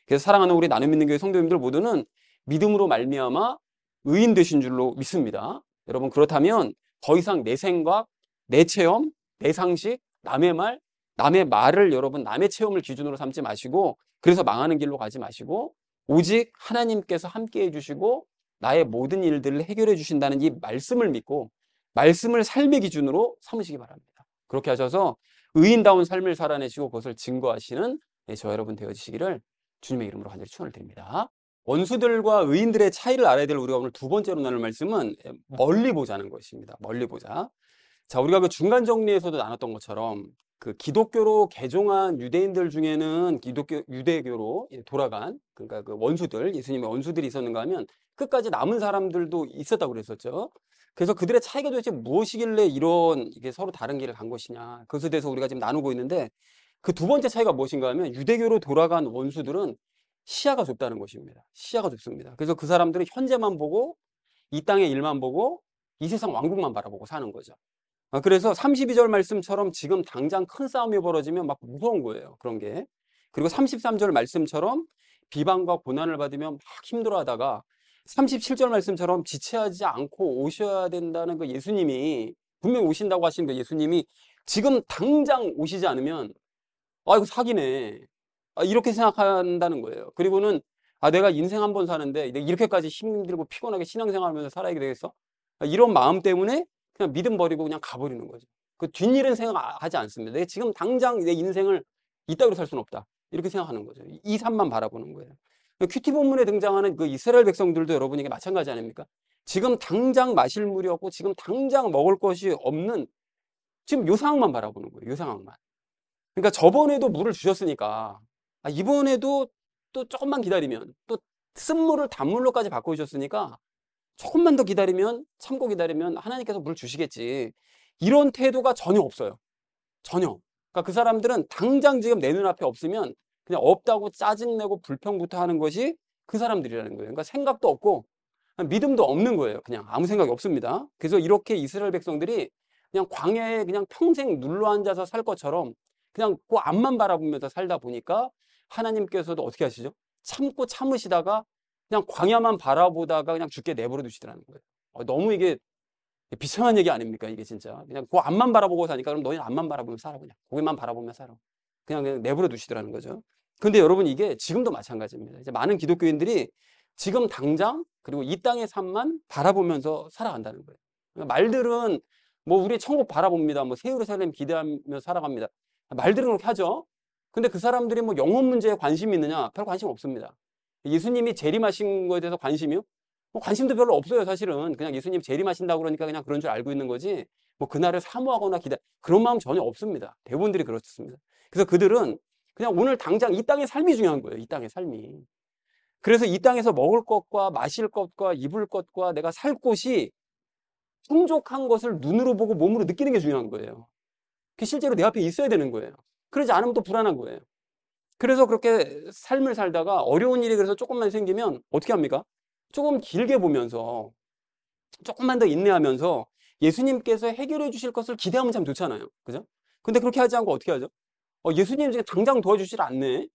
그래서 사랑하는 우리 나눔 믿는 교회 성도님들 모두는 믿음으로 말미암아 의인 되신 줄로 믿습니다. 여러분, 그렇다면 더 이상 내 생각, 내 체험, 내 상식, 남의 말, 남의 말을, 여러분 남의 체험을 기준으로 삼지 마시고, 그래서 망하는 길로 가지 마시고, 오직 하나님께서 함께 해주시고 나의 모든 일들을 해결해 주신다는 이 말씀을 믿고 말씀을 삶의 기준으로 삼으시기 바랍니다. 그렇게 하셔서 의인다운 삶을 살아내시고 그것을 증거하시는 저 여러분 되어주시기를 주님의 이름으로 간절히 축원을 드립니다. 원수들과 의인들의 차이를 알아야 될 우리가 오늘 두 번째로 나눌 말씀은 멀리 보자는 것입니다. 멀리 보자. 자, 우리가 그 중간 정리에서도 나눴던 것처럼 그 기독교로 개종한 유대인들 중에는 유대교로 돌아간, 그러니까 그 원수들, 예수님의 원수들이 있었는가 하면 끝까지 남은 사람들도 있었다고 그랬었죠. 그래서 그들의 차이가 도대체 무엇이길래 이런 이게 서로 다른 길을 간 것이냐, 그것에 대해서 우리가 지금 나누고 있는데, 그 두 번째 차이가 무엇인가 하면 유대교로 돌아간 원수들은 시야가 좁다는 것입니다. 시야가 좁습니다. 그래서 그 사람들은 현재만 보고, 이 땅의 일만 보고, 이 세상 왕국만 바라보고 사는 거죠. 그래서 32절 말씀처럼 지금 당장 큰 싸움이 벌어지면 막 무서운 거예요, 그런 게. 그리고 33절 말씀처럼 비방과 고난을 받으면 막 힘들어하다가 37절 말씀처럼 지체하지 않고 오셔야 된다는 그 예수님이, 분명히 오신다고 하신 그 예수님이 지금 당장 오시지 않으면 아, 이거 사기네, 이렇게 생각한다는 거예요. 그리고는 내가 인생 한 번 사는데 이렇게까지 힘들고 피곤하게 신앙생활하면서 살아야 되겠어? 이런 마음 때문에 그냥 믿음 버리고 그냥 가버리는 거죠. 그 뒷일은 생각하지 않습니다. 내가 지금 당장 내 인생을 이따위로 살 수는 없다, 이렇게 생각하는 거죠. 이 삶만 바라보는 거예요. 큐티 본문에 등장하는 그 이스라엘 백성들도 여러분에게 마찬가지 아닙니까? 지금 당장 마실 물이 없고 지금 당장 먹을 것이 없는, 지금 요 상황만 바라보는 거예요. 요 상황만. 그러니까 저번에도 물을 주셨으니까 이번에도 또 조금만 기다리면, 또 쓴물을 단물로까지 바꿔주셨으니까 조금만 더 기다리면, 참고 기다리면 하나님께서 물 주시겠지, 이런 태도가 전혀 없어요. 전혀. 그러니까 그 사람들은 당장 지금 내 눈앞에 없으면 그냥 없다고 짜증내고 불평부터 하는 것이 그 사람들이라는 거예요. 그러니까 생각도 없고 믿음도 없는 거예요. 그냥 아무 생각이 없습니다. 그래서 이렇게 이스라엘 백성들이 그냥 광야에 그냥 평생 눌러앉아서 살 것처럼 그냥 그 앞만 바라보면서 살다 보니까 하나님께서도 어떻게 하시죠? 참고 참으시다가 그냥 광야만 바라보다가 그냥 죽게 내버려 두시더라는 거예요. 너무 이게 비참한 얘기 아닙니까? 이게 진짜. 그냥 그 앞만 바라보고 사니까 그럼 너희는 앞만 바라보면 살아. 그냥 거기만 바라보면 살아. 그냥 내버려 두시더라는 거죠. 근데 여러분, 이게 지금도 마찬가지입니다. 이제 많은 기독교인들이 지금 당장, 그리고 이 땅의 삶만 바라보면서 살아간다는 거예요. 그러니까 말들은 뭐 우리 천국 바라봅니다, 뭐 새 예루살렘 기대하며 살아갑니다, 말들은 그렇게 하죠. 근데 그 사람들이 뭐 영혼 문제에 관심이 있느냐? 별 관심 없습니다. 예수님이 재림하신 거에 대해서 관심이요? 뭐 관심도 별로 없어요, 사실은. 그냥 예수님 재림하신다고 그러니까 그냥 그런 줄 알고 있는 거지, 뭐 그날을 사모하거나 그런 마음 전혀 없습니다. 대부분들이 그렇습니다. 그래서 그들은 그냥 오늘 당장 이 땅의 삶이 중요한 거예요. 이 땅의 삶이. 그래서 이 땅에서 먹을 것과 마실 것과 입을 것과 내가 살 곳이 풍족한 것을 눈으로 보고 몸으로 느끼는 게 중요한 거예요. 그게 실제로 내 앞에 있어야 되는 거예요. 그러지 않으면 또 불안한 거예요. 그래서 그렇게 삶을 살다가 어려운 일이 그래서 조금만 생기면 어떻게 합니까? 조금 길게 보면서 조금만 더 인내하면서 예수님께서 해결해 주실 것을 기대하면 참 좋잖아요. 그죠? 근데 그렇게 하지 않고 어떻게 하죠? 예수님 지금 당장 도와주질 않네.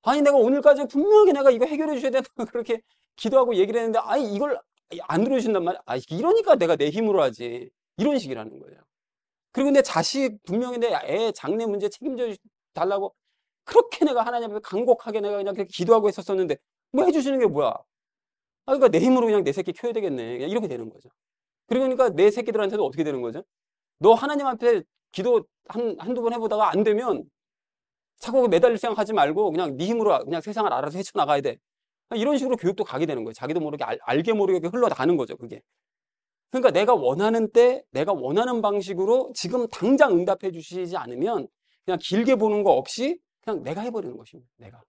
아니, 내가 오늘까지 분명히 내가 이거 해결해 주셔야 된다고 그렇게 기도하고 얘기를 했는데, 아니, 이걸 안 들어주신단 말이야. 이러니까 내가 내 힘으로 하지. 이런 식이라는 거예요. 그리고 내 자식, 분명히 내 애 장래 문제 책임져 달라고 그렇게 내가 하나님 앞에 간곡하게 내가 그냥 기도하고 했었었는데, 뭐 해주시는 게 뭐야? 그러니까 내 힘으로 그냥 내 새끼 키워야 되겠네. 그냥 이렇게 되는 거죠. 그러니까 내 새끼들한테도 어떻게 되는 거죠? 너 하나님 앞에 기도 한두 번 해보다가 안 되면 자꾸 매달릴 생각하지 말고 그냥 네 힘으로 그냥 세상을 알아서 헤쳐나가야 돼. 이런 식으로 교육도 가게 되는 거예요. 자기도 모르게 알게 모르게 흘러가는 거죠, 그게. 그러니까 내가 원하는 때, 내가 원하는 방식으로 지금 당장 응답해 주시지 않으면 그냥 길게 보는 거 없이 그냥 내가 해버리는 것입니다. 내가.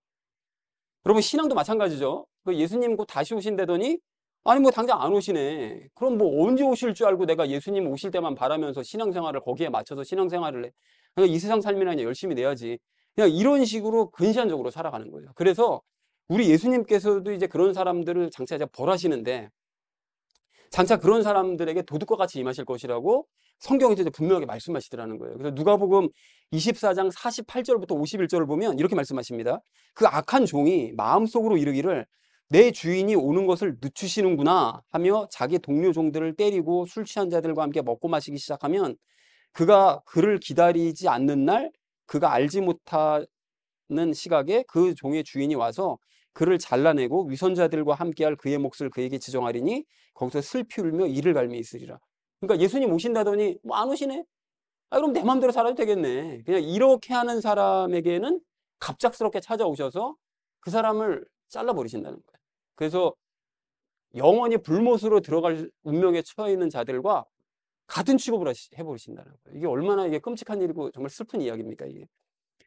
여러분, 신앙도 마찬가지죠. 그 예수님 곧 다시 오신다더니 아니 뭐 당장 안 오시네. 그럼 뭐 언제 오실 줄 알고 내가 예수님 오실 때만 바라면서 신앙생활을 거기에 맞춰서 신앙생활을 해. 그러니까 이 세상 삶이나 그냥 열심히 내야지. 그냥 이런 식으로 근시안적으로 살아가는 거예요. 그래서 우리 예수님께서도 이제 그런 사람들을 장차 이제 벌하시는데 장차 그런 사람들에게 도둑과 같이 임하실 것이라고 성경에서 이제 분명하게 말씀하시더라는 거예요. 그래서 누가복음 24장 48절부터 51절을 보면 이렇게 말씀하십니다. 그 악한 종이 마음속으로 이르기를 내 주인이 오는 것을 늦추시는구나 하며 자기 동료 종들을 때리고 술 취한 자들과 함께 먹고 마시기 시작하면 그가 그를 기다리지 않는 날 그가 알지 못하는 시각에 그 종의 주인이 와서 그를 잘라내고 위선자들과 함께할 그의 몫을 그에게 지정하리니 거기서 슬피 울며 이를 갈미 있으리라. 그러니까 예수님 오신다더니 뭐 안 오시네? 아, 그럼 내 마음대로 살아도 되겠네. 그냥 이렇게 하는 사람에게는 갑작스럽게 찾아오셔서 그 사람을 잘라버리신다는 거예요. 그래서 영원히 불못으로 들어갈 운명에 처해 있는 자들과 같은 취급을 해버리신다는 거예요. 이게 얼마나 이게 끔찍한 일이고 정말 슬픈 이야기입니까, 이게.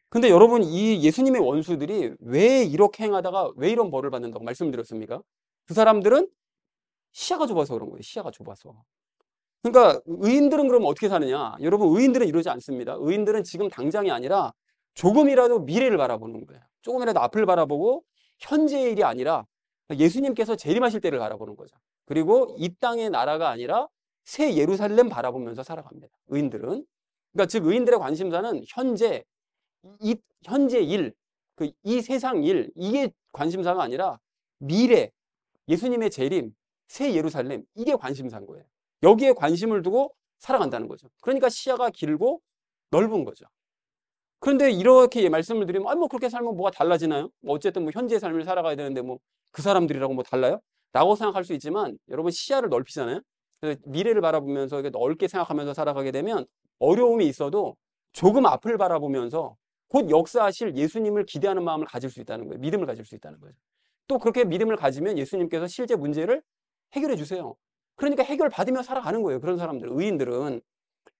근데 여러분, 이 예수님의 원수들이 왜 이렇게 행하다가 왜 이런 벌을 받는다고 말씀드렸습니까? 그 사람들은 시야가 좁아서 그런 거예요. 시야가 좁아서. 그러니까 의인들은 그러면 어떻게 사느냐? 여러분, 의인들은 이러지 않습니다. 의인들은 지금 당장이 아니라 조금이라도 미래를 바라보는 거예요. 조금이라도 앞을 바라보고 현재의 일이 아니라 예수님께서 재림하실 때를 바라보는 거죠. 그리고 이 땅의 나라가 아니라 새 예루살렘 바라보면서 살아갑니다. 의인들은. 그러니까 즉 의인들의 관심사는 현재 일, 이 세상 일, 이게 관심사가 아니라 미래, 예수님의 재림, 새 예루살렘, 이게 관심사인 거예요. 여기에 관심을 두고 살아간다는 거죠. 그러니까 시야가 길고 넓은 거죠. 그런데 이렇게 말씀을 드리면, 뭐 그렇게 살면 뭐가 달라지나요? 뭐 어쨌든 뭐 현재의 삶을 살아가야 되는데 뭐 그 사람들이라고 뭐 달라요? 라고 생각할 수 있지만, 여러분 시야를 넓히잖아요. 그래서 미래를 바라보면서 이렇게 넓게 생각하면서 살아가게 되면 어려움이 있어도 조금 앞을 바라보면서 곧 역사하실 예수님을 기대하는 마음을 가질 수 있다는 거예요. 믿음을 가질 수 있다는 거죠. 또 그렇게 믿음을 가지면 예수님께서 실제 문제를 해결해 주세요. 그러니까 해결받으며 살아가는 거예요. 그런 사람들, 의인들은.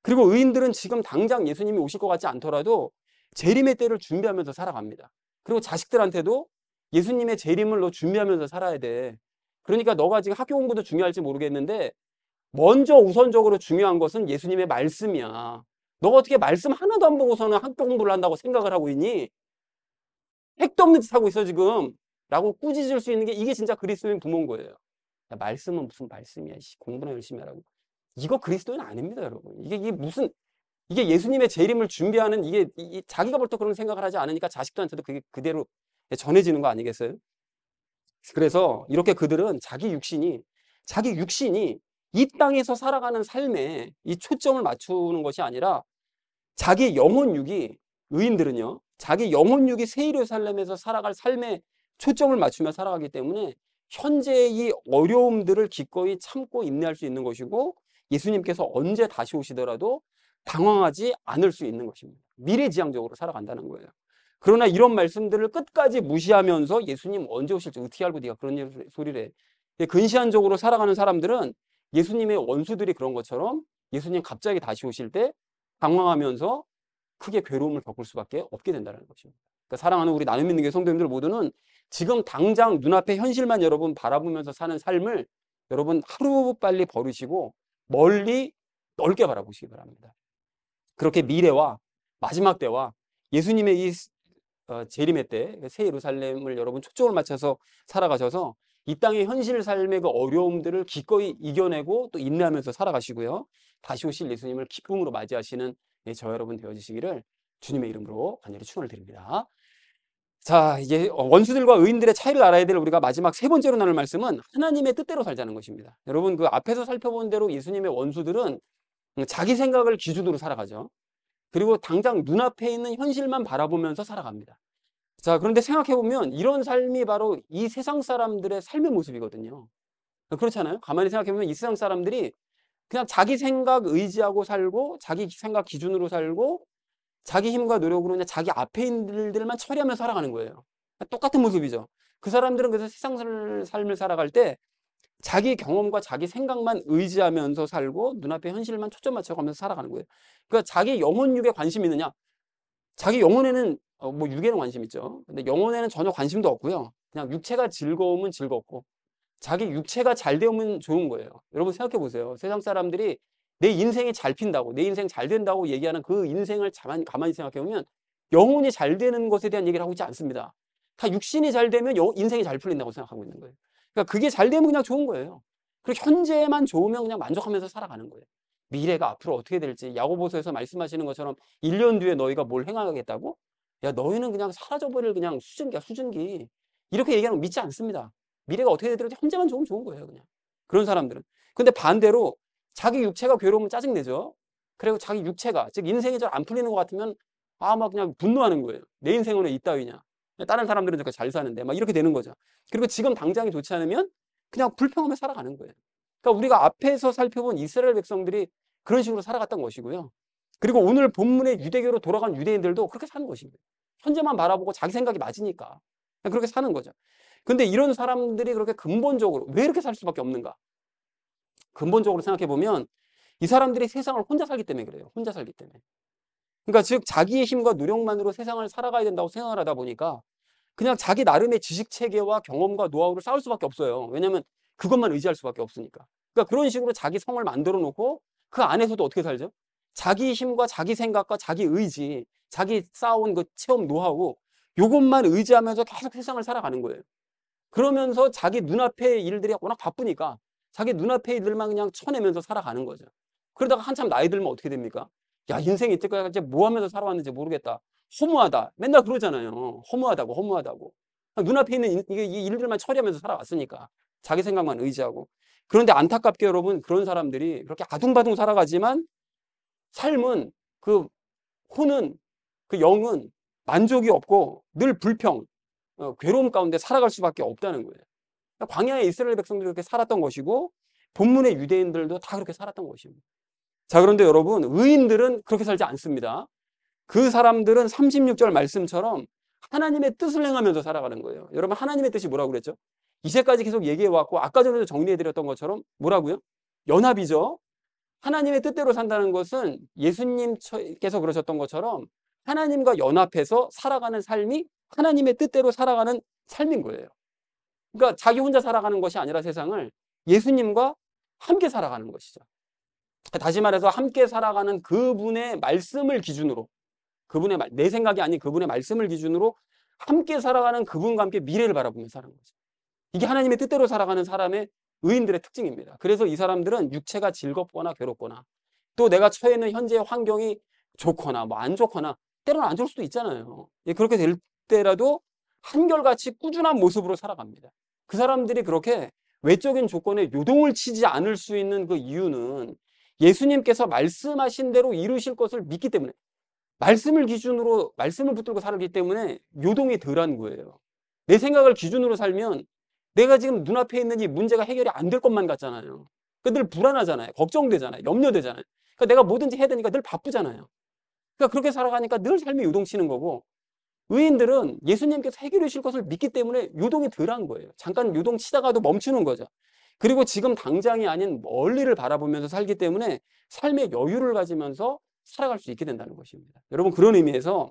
그리고 의인들은 지금 당장 예수님이 오실 것 같지 않더라도 재림의 때를 준비하면서 살아갑니다. 그리고 자식들한테도 예수님의 재림을 너 준비하면서 살아야 돼. 그러니까 너가 지금 학교 공부도 중요할지 모르겠는데 먼저 우선적으로 중요한 것은 예수님의 말씀이야. 너가 어떻게 말씀 하나도 안 보고서는 학교 공부를 한다고 생각을 하고 있니? 핵도 없는 짓 하고 있어 지금. 라고 꾸짖을 수 있는 게 이게 진짜 그리스도인 부모인 거예요. 야, 말씀은 무슨 말씀이야. 공부나 열심히 하라고. 이거 그리스도인 아닙니다, 여러분. 이게 무슨, 이게 예수님의 재림을 준비하는 이게 자기가 벌써 그런 생각을 하지 않으니까 자식들한테도 그게 그대로 전해지는 거 아니겠어요? 그래서 이렇게 그들은 자기 육신이 이 땅에서 살아가는 삶에 이 초점을 맞추는 것이 아니라 자기 영혼육이, 의인들은요, 자기 영혼육이 새 예루살렘에서 살아갈 삶에 초점을 맞추며 살아가기 때문에 현재의 이 어려움들을 기꺼이 참고 인내할 수 있는 것이고 예수님께서 언제 다시 오시더라도 당황하지 않을 수 있는 것입니다. 미래지향적으로 살아간다는 거예요. 그러나 이런 말씀들을 끝까지 무시하면서 예수님 언제 오실지 어떻게 알고 네가 그런 소리를 해. 근시안적으로 살아가는 사람들은 예수님의 원수들이 그런 것처럼 예수님 갑자기 다시 오실 때 당황하면서 크게 괴로움을 겪을 수밖에 없게 된다는 것입니다. 그러니까 사랑하는 우리 나눔 있는 게 성도님들 모두는 지금 당장 눈앞의 현실만 여러분 바라보면서 사는 삶을 여러분 하루빨리 버리시고 멀리 넓게 바라보시기 바랍니다. 그렇게 미래와 마지막 때와 예수님의 이 재림의 때 새 예루살렘을 여러분 초점을 맞춰서 살아가셔서 이 땅의 현실 삶의 그 어려움들을 기꺼이 이겨내고 또 인내하면서 살아가시고요. 다시 오실 예수님을 기쁨으로 맞이하시는 저와 여러분 되어주시기를 주님의 이름으로 간절히 축원을 드립니다. 자, 이제 원수들과 의인들의 차이를 알아야 될 우리가 마지막 세 번째로 나눌 말씀은 하나님의 뜻대로 살자는 것입니다. 여러분 그 앞에서 살펴본 대로 예수님의 원수들은 자기 생각을 기준으로 살아가죠. 그리고 당장 눈앞에 있는 현실만 바라보면서 살아갑니다. 자, 그런데 생각해보면 이런 삶이 바로 이 세상 사람들의 삶의 모습이거든요. 그렇잖아요. 가만히 생각해보면 이 세상 사람들이 그냥 자기 생각 의지하고 살고 자기 생각 기준으로 살고 자기 힘과 노력으로 그냥 자기 앞에 있는 일들만 처리하면서 살아가는 거예요. 똑같은 모습이죠. 그 사람들은 그래서 세상 삶을 살아갈 때 자기 경험과 자기 생각만 의지하면서 살고 눈앞의 현실만 초점 맞춰가면서 살아가는 거예요. 그러니까 자기 영혼 육에 관심이 있느냐? 자기 영혼에는 뭐 육에는 관심 있죠. 근데 영혼에는 전혀 관심도 없고요. 그냥 육체가 즐거우면 즐겁고 자기 육체가 잘 되면 좋은 거예요. 여러분 생각해 보세요. 세상 사람들이 내 인생이 잘 핀다고, 내 인생 잘 된다고 얘기하는 그 인생을 가만히 생각해 보면 영혼이 잘 되는 것에 대한 얘기를 하고 있지 않습니다. 다 육신이 잘 되면 인생이 잘 풀린다고 생각하고 있는 거예요. 그러니까 그게 잘 되면 그냥 좋은 거예요. 그리고 현재만 좋으면 그냥 만족하면서 살아가는 거예요. 미래가 앞으로 어떻게 될지 야고보서에서 말씀하시는 것처럼 1년 뒤에 너희가 뭘 행하겠다고? 야, 너희는 그냥 사라져버릴 그냥 수증기야, 수증기. 이렇게 얘기하는 거 믿지 않습니다. 미래가 어떻게 되더라도 현재만 좋으면 좋은 거예요, 그냥. 그런 사람들은. 근데 반대로 자기 육체가 괴로우면 짜증내죠. 그리고 자기 육체가, 즉 인생이 잘 안 풀리는 것 같으면 막 그냥 분노하는 거예요. 내 인생은 왜 이따위냐. 다른 사람들은 저렇게 잘 사는데 막 이렇게 되는 거죠. 그리고 지금 당장이 좋지 않으면 그냥 불평하며 살아가는 거예요. 그러니까 우리가 앞에서 살펴본 이스라엘 백성들이 그런 식으로 살아갔던 것이고요. 그리고 오늘 본문의 유대교로 돌아간 유대인들도 그렇게 사는 것입니다. 현재만 바라보고 자기 생각이 맞으니까 그렇게 사는 거죠. 근데 이런 사람들이 그렇게 근본적으로 왜 이렇게 살 수밖에 없는가? 근본적으로 생각해 보면 이 사람들이 세상을 혼자 살기 때문에 그래요. 혼자 살기 때문에. 그러니까 즉 자기의 힘과 노력만으로 세상을 살아가야 된다고 생각을 하다 보니까 그냥 자기 나름의 지식 체계와 경험과 노하우를 쌓을 수밖에 없어요. 왜냐하면 그것만 의지할 수밖에 없으니까. 그러니까 그런 식으로 자기 성을 만들어 놓고 그 안에서도 어떻게 살죠? 자기 힘과 자기 생각과 자기 의지, 자기 쌓아온 그 체험 노하우 요것만 의지하면서 계속 세상을 살아가는 거예요. 그러면서 자기 눈앞의 일들이 워낙 바쁘니까 자기 눈앞의 일들만 그냥 쳐내면서 살아가는 거죠. 그러다가 한참 나이 들면 어떻게 됩니까? 야, 인생이 이때까지 뭐 하면서 살아왔는지 모르겠다. 허무하다. 맨날 그러잖아요. 허무하다고, 허무하다고. 눈앞에 있는 이 일들만 처리하면서 살아왔으니까. 자기 생각만 의지하고. 그런데 안타깝게 여러분, 그런 사람들이 그렇게 아둥바둥 살아가지만 삶은 그 혼은 그 영은 만족이 없고 늘 불평, 괴로움 가운데 살아갈 수밖에 없다는 거예요. 그러니까 광야의 이스라엘 백성들이 그렇게 살았던 것이고 본문의 유대인들도 다 그렇게 살았던 것입니다. 자, 그런데 여러분 의인들은 그렇게 살지 않습니다. 그 사람들은 36절 말씀처럼 하나님의 뜻을 행하면서 살아가는 거예요. 여러분 하나님의 뜻이 뭐라고 그랬죠? 이제까지 계속 얘기해 왔고 아까 전에도 정리해 드렸던 것처럼 뭐라고요? 연합이죠. 하나님의 뜻대로 산다는 것은 예수님께서 그러셨던 것처럼 하나님과 연합해서 살아가는 삶이 하나님의 뜻대로 살아가는 삶인 거예요. 그러니까 자기 혼자 살아가는 것이 아니라 세상을 예수님과 함께 살아가는 것이죠. 다시 말해서 함께 살아가는 그분의 말씀을 기준으로 내 생각이 아닌 그분의 말씀을 기준으로 함께 살아가는 그분과 함께 미래를 바라보며 사는 거죠. 이게 하나님의 뜻대로 살아가는 사람의 의인들의 특징입니다. 그래서 이 사람들은 육체가 즐겁거나 괴롭거나 또 내가 처해 있는 현재의 환경이 좋거나 뭐 안 좋거나 때로는 안 좋을 수도 있잖아요. 그렇게 될 때라도 한결같이 꾸준한 모습으로 살아갑니다. 그 사람들이 그렇게 외적인 조건에 요동을 치지 않을 수 있는 그 이유는 예수님께서 말씀하신 대로 이루실 것을 믿기 때문에 말씀을 기준으로 말씀을 붙들고 살기 때문에 요동이 덜한 거예요. 내 생각을 기준으로 살면 내가 지금 눈앞에 있는 이 문제가 해결이 안 될 것만 같잖아요. 늘 불안하잖아요. 걱정되잖아요. 염려되잖아요. 그러니까 내가 뭐든지 해야 되니까 늘 바쁘잖아요. 그러니까 그렇게 살아가니까 늘 삶이 요동치는 거고 의인들은 예수님께서 해결해 주실 것을 믿기 때문에 요동이 덜한 거예요. 잠깐 요동치다가도 멈추는 거죠. 그리고 지금 당장이 아닌 멀리를 바라보면서 살기 때문에 삶의 여유를 가지면서 살아갈 수 있게 된다는 것입니다. 여러분 그런 의미에서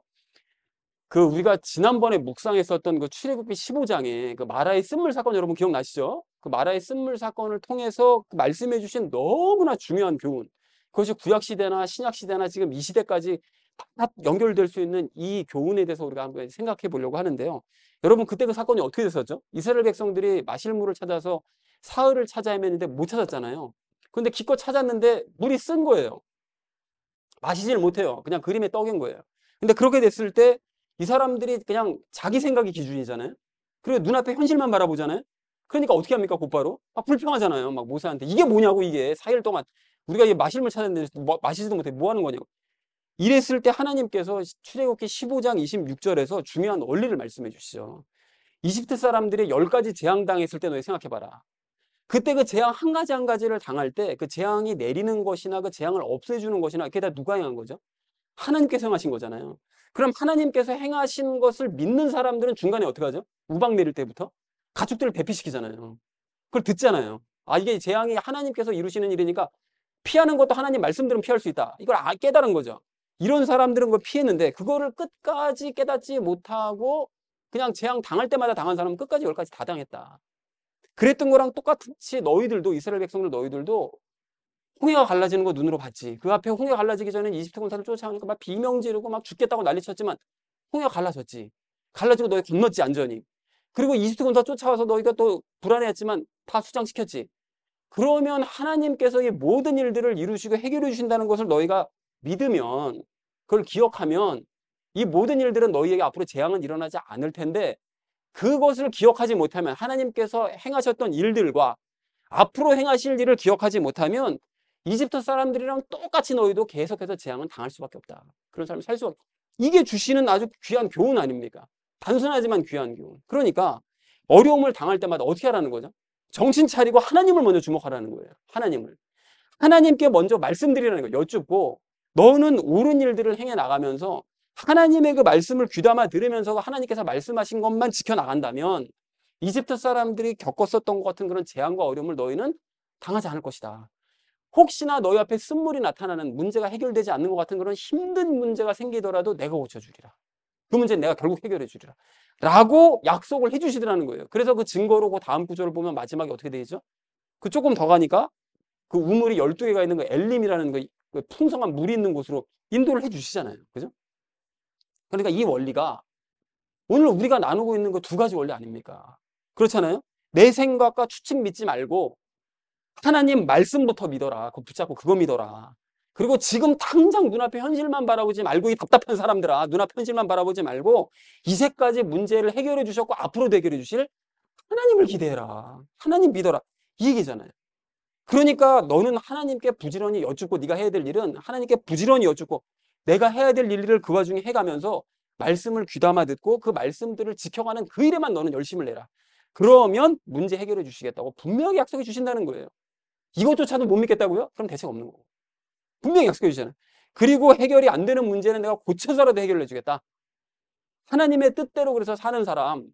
우리가 지난번에 묵상했었던 그 출애굽기 15장에 그 마라의 쓴물 사건 여러분 기억나시죠? 그 마라의 쓴물 사건을 통해서 말씀해 주신 너무나 중요한 교훈. 그것이 구약 시대나 신약 시대나 지금 이 시대까지 다 연결될 수 있는 이 교훈에 대해서 우리가 한번 생각해 보려고 하는데요. 여러분 그때 그 사건이 어떻게 됐었죠? 이스라엘 백성들이 마실 물을 찾아서 사흘을 찾아 헤맸는데 못 찾았잖아요. 근데 기껏 찾았는데 물이 쓴 거예요. 마시질 못해요. 그냥 그림의 떡인 거예요. 근데 그렇게 됐을 때 이 사람들이 그냥 자기 생각이 기준이잖아요. 그리고 눈앞에 현실만 바라보잖아요. 그러니까 어떻게 합니까? 곧바로 막 불평하잖아요. 막 모세한테 이게 뭐냐고 이게 4일 동안 우리가 이 마실 물 찾았는데 마시지도 못해 뭐 하는 거냐고. 이랬을 때 하나님께서 출애굽기 15장 26절에서 중요한 원리를 말씀해 주시죠. 이집트 사람들이 10가지 재앙당했을 때 너희 생각해봐라. 그때 그 재앙 한 가지 한 가지를 당할 때 그 재앙이 내리는 것이나 그 재앙을 없애주는 것이나 그게 다 누가 행한 거죠? 하나님께서 행하신 거잖아요. 그럼 하나님께서 행하신 것을 믿는 사람들은 중간에 어떻게 하죠? 우박 내릴 때부터 가축들을 대피시키잖아요. 그걸 듣잖아요. 아, 이게 재앙이 하나님께서 이루시는 일이니까 피하는 것도 하나님 말씀대로 피할 수 있다. 이걸 깨달은 거죠. 이런 사람들은 그걸 피했는데 그거를 끝까지 깨닫지 못하고 그냥 재앙 당할 때마다 당한 사람은 끝까지 열까지 다 당했다. 그랬던 거랑 똑같이 너희들도, 이스라엘 백성들 너희들도 홍해가 갈라지는 거 눈으로 봤지. 그 앞에 홍해가 갈라지기 전에 이집트 군사를 쫓아오니까 막 비명 지르고 막 죽겠다고 난리 쳤지만 홍해가 갈라졌지. 갈라지고 너희 건넜지, 안전히. 그리고 이집트 군사 쫓아와서 너희가 또 불안해했지만 다 수장시켰지. 그러면 하나님께서 이 모든 일들을 이루시고 해결해 주신다는 것을 너희가 믿으면, 그걸 기억하면 이 모든 일들은 너희에게 앞으로 재앙은 일어나지 않을 텐데, 그것을 기억하지 못하면, 하나님께서 행하셨던 일들과 앞으로 행하실 일을 기억하지 못하면 이집트 사람들이랑 똑같이 너희도 계속해서 재앙은 당할 수밖에 없다. 그런 삶을 살 수밖에 없다. 이게 주시는 아주 귀한 교훈 아닙니까? 단순하지만 귀한 교훈. 그러니까 어려움을 당할 때마다 어떻게 하라는 거죠? 정신 차리고 하나님을 먼저 주목하라는 거예요. 하나님을. 하나님께 먼저 말씀드리라는 거예요. 여쭙고 너는 옳은 일들을 행해 나가면서 하나님의 그 말씀을 귀담아 들으면서 하나님께서 말씀하신 것만 지켜나간다면 이집트 사람들이 겪었었던 것 같은 그런 재앙과 어려움을 너희는 당하지 않을 것이다. 혹시나 너희 앞에 쓴물이 나타나는, 문제가 해결되지 않는 것 같은 그런 힘든 문제가 생기더라도 내가 고쳐주리라. 그 문제는 내가 결국 해결해 주리라. 라고 약속을 해주시더라는 거예요. 그래서 그 증거로 그 다음 구절을 보면 마지막에 어떻게 되죠? 그 조금 더 가니까 그 우물이 12개가 있는 그 엘림이라는 그 풍성한 물이 있는 곳으로 인도를 해주시잖아요. 그죠? 그러니까 이 원리가 오늘 우리가 나누고 있는 그 두 가지 원리 아닙니까? 그렇잖아요? 내 생각과 추측 믿지 말고 하나님 말씀부터 믿어라. 그거 붙잡고 그거 믿어라. 그리고 지금 당장 눈앞에 현실만 바라보지 말고, 이 답답한 사람들아, 눈앞 현실만 바라보지 말고 이제까지 문제를 해결해 주셨고 앞으로도 해결해 주실 하나님을 기대해라. 하나님 믿어라. 이 얘기잖아요. 그러니까 너는 하나님께 부지런히 여쭙고, 네가 해야 될 일은 하나님께 부지런히 여쭙고 내가 해야 될 일을 그 와중에 해가면서 말씀을 귀담아 듣고 그 말씀들을 지켜가는 그 일에만 너는 열심을 내라. 그러면 문제 해결해 주시겠다고 분명히 약속해 주신다는 거예요. 이것조차도 못 믿겠다고요? 그럼 대책 없는 거고. 분명히 약속해 주잖아요. 그리고 해결이 안 되는 문제는 내가 고쳐서라도 해결해 주겠다. 하나님의 뜻대로 그래서 사는 사람,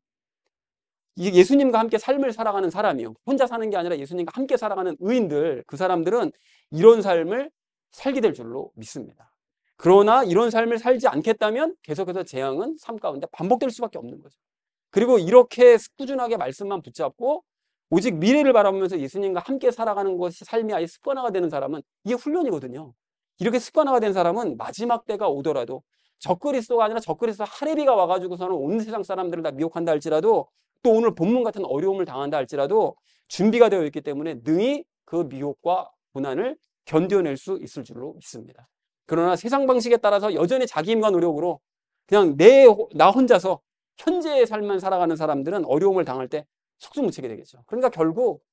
예수님과 함께 삶을 살아가는 사람이요. 혼자 사는 게 아니라 예수님과 함께 살아가는 의인들, 그 사람들은 이런 삶을 살게 될 줄로 믿습니다. 그러나 이런 삶을 살지 않겠다면 계속해서 재앙은 삶 가운데 반복될 수밖에 없는 거죠. 그리고 이렇게 꾸준하게 말씀만 붙잡고 오직 미래를 바라보면서 예수님과 함께 살아가는 것이 삶이 아예 습관화가 되는 사람은 이게 훈련이거든요. 이렇게 습관화가 된 사람은 마지막 때가 오더라도 적그리스도가 아니라 적그리스도 하레비가 와가지고서는 온 세상 사람들을 다 미혹한다 할지라도, 또 오늘 본문 같은 어려움을 당한다 할지라도 준비가 되어 있기 때문에 능히 그 미혹과 고난을 견뎌낼 수 있을 줄로 믿습니다. 그러나 세상 방식에 따라서 여전히 자기 힘과 노력으로 그냥 나 혼자서 현재의 삶만 살아가는 사람들은 어려움을 당할 때 속수무책이 되겠죠. 그러니까 결국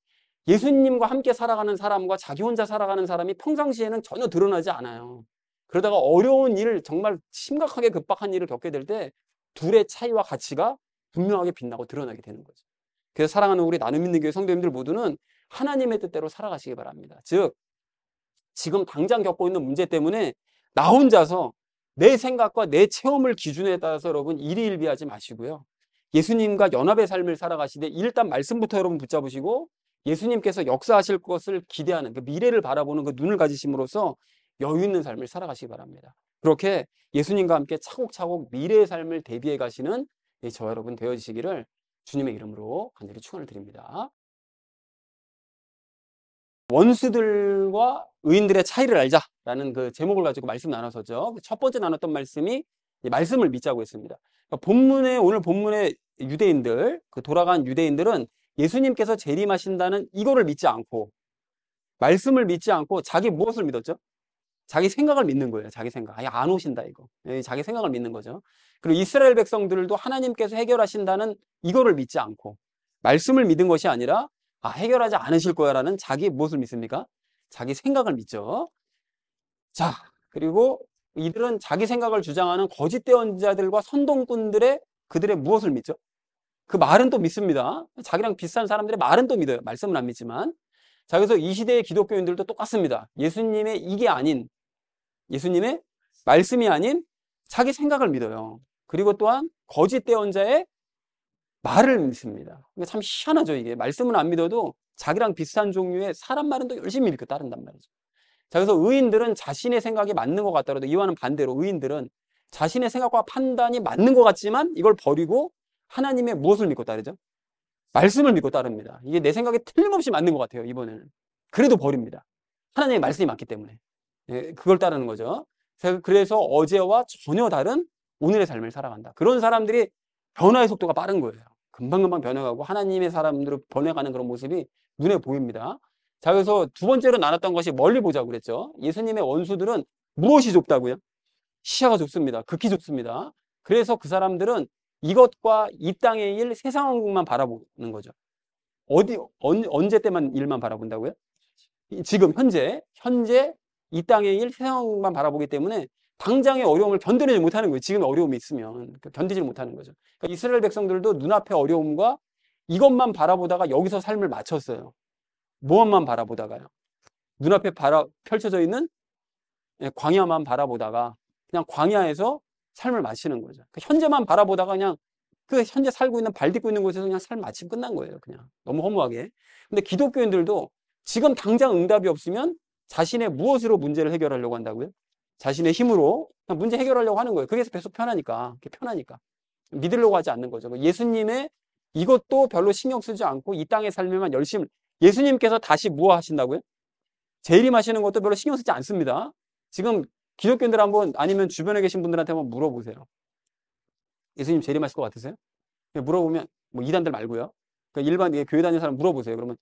예수님과 함께 살아가는 사람과 자기 혼자 살아가는 사람이 평상시에는 전혀 드러나지 않아요. 그러다가 어려운 일, 정말 심각하게 급박한 일을 겪게 될 때 둘의 차이와 가치가 분명하게 빛나고 드러나게 되는 거죠. 그래서 사랑하는 우리 나눔 있는 교회 성도님들 모두는 하나님의 뜻대로 살아가시기 바랍니다. 즉, 지금 당장 겪고 있는 문제 때문에 나 혼자서 내 생각과 내 체험을 기준에 따라서 여러분 일희일비하지 마시고요. 예수님과 연합의 삶을 살아가시되 일단 말씀부터 여러분 붙잡으시고 예수님께서 역사하실 것을 기대하는 그 미래를 바라보는 그 눈을 가지심으로써 여유 있는 삶을 살아가시기 바랍니다. 그렇게 예수님과 함께 차곡차곡 미래의 삶을 대비해 가시는 저와 여러분 되어지시기를 주님의 이름으로 간절히 축원을 드립니다. 원수들과 의인들의 차이를 알자라는 그 제목을 가지고 말씀 나눠서죠. 첫 번째 나눴던 말씀이 말씀을 믿자고 했습니다. 그러니까 오늘 본문의 유대인들, 그 돌아간 유대인들은 예수님께서 재림하신다는 이거를 믿지 않고, 말씀을 믿지 않고 자기 무엇을 믿었죠? 자기 생각을 믿는 거예요. 자기 생각. 아예 안 오신다 이거. 자기 생각을 믿는 거죠. 그리고 이스라엘 백성들도 하나님께서 해결하신다는 이거를 믿지 않고 말씀을 믿은 것이 아니라 해결하지 않으실 거야라는 자기 무엇을 믿습니까? 자기 생각을 믿죠. 자, 그리고 이들은 자기 생각을 주장하는 거짓 대언자들과 선동꾼들의 그들의 무엇을 믿죠? 그 말은 또 믿습니다. 자기랑 비슷한 사람들의 말은 또 믿어요. 말씀은 안 믿지만. 자, 그래서 이 시대의 기독교인들도 똑같습니다. 예수님의 이게 아닌, 예수님의 말씀이 아닌 자기 생각을 믿어요. 그리고 또한 거짓 대언자의 말을 믿습니다. 이게 참 희한하죠, 이게. 말씀은 안 믿어도 자기랑 비슷한 종류의 사람 말은 또 열심히 믿고 따른단 말이죠. 자, 그래서 의인들은 자신의 생각이 맞는 것 같더라도 이와는 반대로 의인들은 자신의 생각과 판단이 맞는 것 같지만 이걸 버리고 하나님의 무엇을 믿고 따르죠? 말씀을 믿고 따릅니다. 이게 내 생각에 틀림없이 맞는 것 같아요, 이번에는. 그래도 버립니다. 하나님의 말씀이 맞기 때문에. 예, 그걸 따르는 거죠. 그래서 어제와 전혀 다른 오늘의 삶을 살아간다. 그런 사람들이 변화의 속도가 빠른 거예요. 금방금방 변해가고 하나님의 사람들로 변해가는 그런 모습이 눈에 보입니다. 자, 그래서 두 번째로 나눴던 것이 멀리 보자고 그랬죠. 예수님의 원수들은 무엇이 좁다고요? 시야가 좁습니다. 극히 좁습니다. 그래서 그 사람들은 이것과 이 땅의 일, 세상 왕국만 바라보는 거죠. 언제 때만 일만 바라본다고요? 지금, 현재 이 땅의 일, 세상 왕국만 바라보기 때문에 당장의 어려움을 견뎌내지 못하는 거예요. 지금 어려움이 있으면 견디지 못하는 거죠. 그러니까 이스라엘 백성들도 눈앞의 어려움과 이것만 바라보다가 여기서 삶을 마쳤어요. 무엇만 바라보다가요? 눈앞에 펼쳐져 있는 광야만 바라보다가 그냥 광야에서 삶을 마치는 거죠. 현재만 바라보다가 그냥 그 현재 살고 있는 발 딛고 있는 곳에서 그냥 삶 마치고 끝난 거예요. 그냥 너무 허무하게. 근데 기독교인들도 지금 당장 응답이 없으면 자신의 무엇으로 문제를 해결하려고 한다고요? 자신의 힘으로 그냥 문제 해결하려고 하는 거예요. 그게 계속 편하니까. 믿으려고 하지 않는 거죠. 예수님의 이것도 별로 신경 쓰지 않고 이 땅의 삶에만 열심히, 예수님께서 다시 무엇 하신다고요? 재림하시는 것도 별로 신경 쓰지 않습니다. 지금 기독교인들 한번, 아니면 주변에 계신 분들한테 한번 물어보세요. 예수님 재림하실 것 같으세요? 물어보면, 뭐 이단들 말고요. 그러니까 일반 교회 다니는 사람 물어보세요. 그러면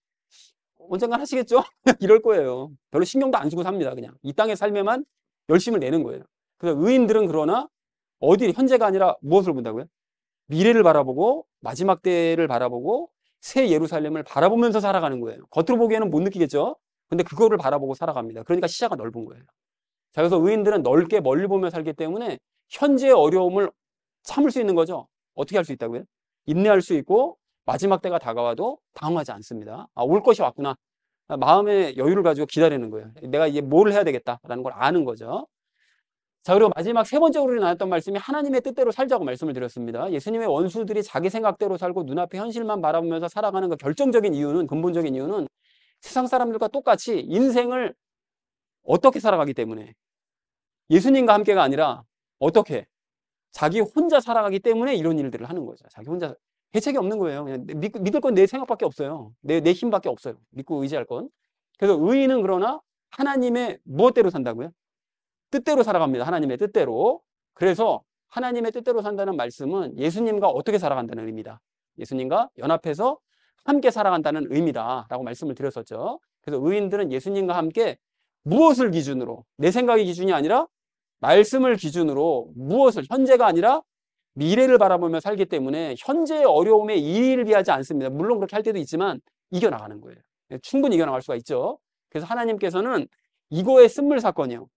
언젠간 하시겠죠? 이럴 거예요. 별로 신경도 안 쓰고 삽니다. 그냥 이 땅의 삶에만 열심을 내는 거예요. 그래서 의인들은 그러나 어디, 현재가 아니라 무엇을 본다고요? 미래를 바라보고 마지막 때를 바라보고 새 예루살렘을 바라보면서 살아가는 거예요. 겉으로 보기에는 못 느끼겠죠? 근데 그거를 바라보고 살아갑니다. 그러니까 시야가 넓은 거예요. 자, 그래서 의인들은 넓게 멀리 보며 살기 때문에 현재의 어려움을 참을 수 있는 거죠. 어떻게 할 수 있다고요? 인내할 수 있고 마지막 때가 다가와도 당황하지 않습니다. 아, 올 것이 왔구나. 마음의 여유를 가지고 기다리는 거예요. 내가 이제 뭘 해야 되겠다라는 걸 아는 거죠. 자, 그리고 마지막 세 번째로 나눴던 말씀이 하나님의 뜻대로 살자고 말씀을 드렸습니다. 예수님의 원수들이 자기 생각대로 살고 눈앞의 현실만 바라보면서 살아가는 그 결정적인 이유는, 근본적인 이유는 세상 사람들과 똑같이 인생을 어떻게 살아가기 때문에, 예수님과 함께가 아니라 어떻게 자기 혼자 살아가기 때문에 이런 일들을 하는 거죠. 자기 혼자 해책이 없는 거예요. 그냥 믿을 건 내 생각밖에 없어요. 내 힘밖에 없어요. 믿고 의지할 건. 그래서 의인은 그러나 하나님의 무엇대로 산다고요? 뜻대로 살아갑니다. 하나님의 뜻대로. 그래서 하나님의 뜻대로 산다는 말씀은 예수님과 어떻게 살아간다는 의미다. 예수님과 연합해서 함께 살아간다는 의미다 라고 말씀을 드렸었죠. 그래서 의인들은 예수님과 함께 무엇을 기준으로, 내 생각이 기준이 아니라 말씀을 기준으로 무엇을, 현재가 아니라 미래를 바라보며 살기 때문에 현재의 어려움에 일희를 비하지 않습니다. 물론 그렇게 할 때도 있지만 이겨나가는 거예요. 충분히 이겨나갈 수가 있죠. 그래서 하나님께서는 이거의 쓴물 사건이요,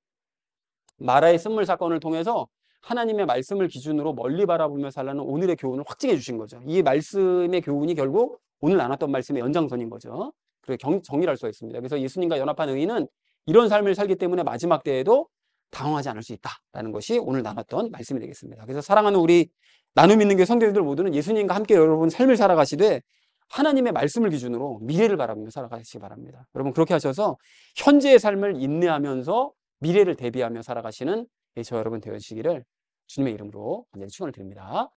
마라의 쓴물 사건을 통해서 하나님의 말씀을 기준으로 멀리 바라보며 살라는 오늘의 교훈을 확증해 주신 거죠. 이 말씀의 교훈이 결국 오늘 나눴던 말씀의 연장선인 거죠. 그리고 정리를 할 수가 있습니다. 그래서 예수님과 연합한 의인은 이런 삶을 살기 때문에 마지막 때에도 당황하지 않을 수 있다라는 것이 오늘 나눴던 말씀이 되겠습니다. 그래서 사랑하는 우리 나눔 있는 교회 성도님들 모두는 예수님과 함께 여러분 삶을 살아가시되 하나님의 말씀을 기준으로 미래를 바라보며 살아가시기 바랍니다. 여러분 그렇게 하셔서 현재의 삶을 인내하면서 미래를 대비하며 살아가시는 저 여러분 되시기를 주님의 이름으로 간절히 축원을 드립니다.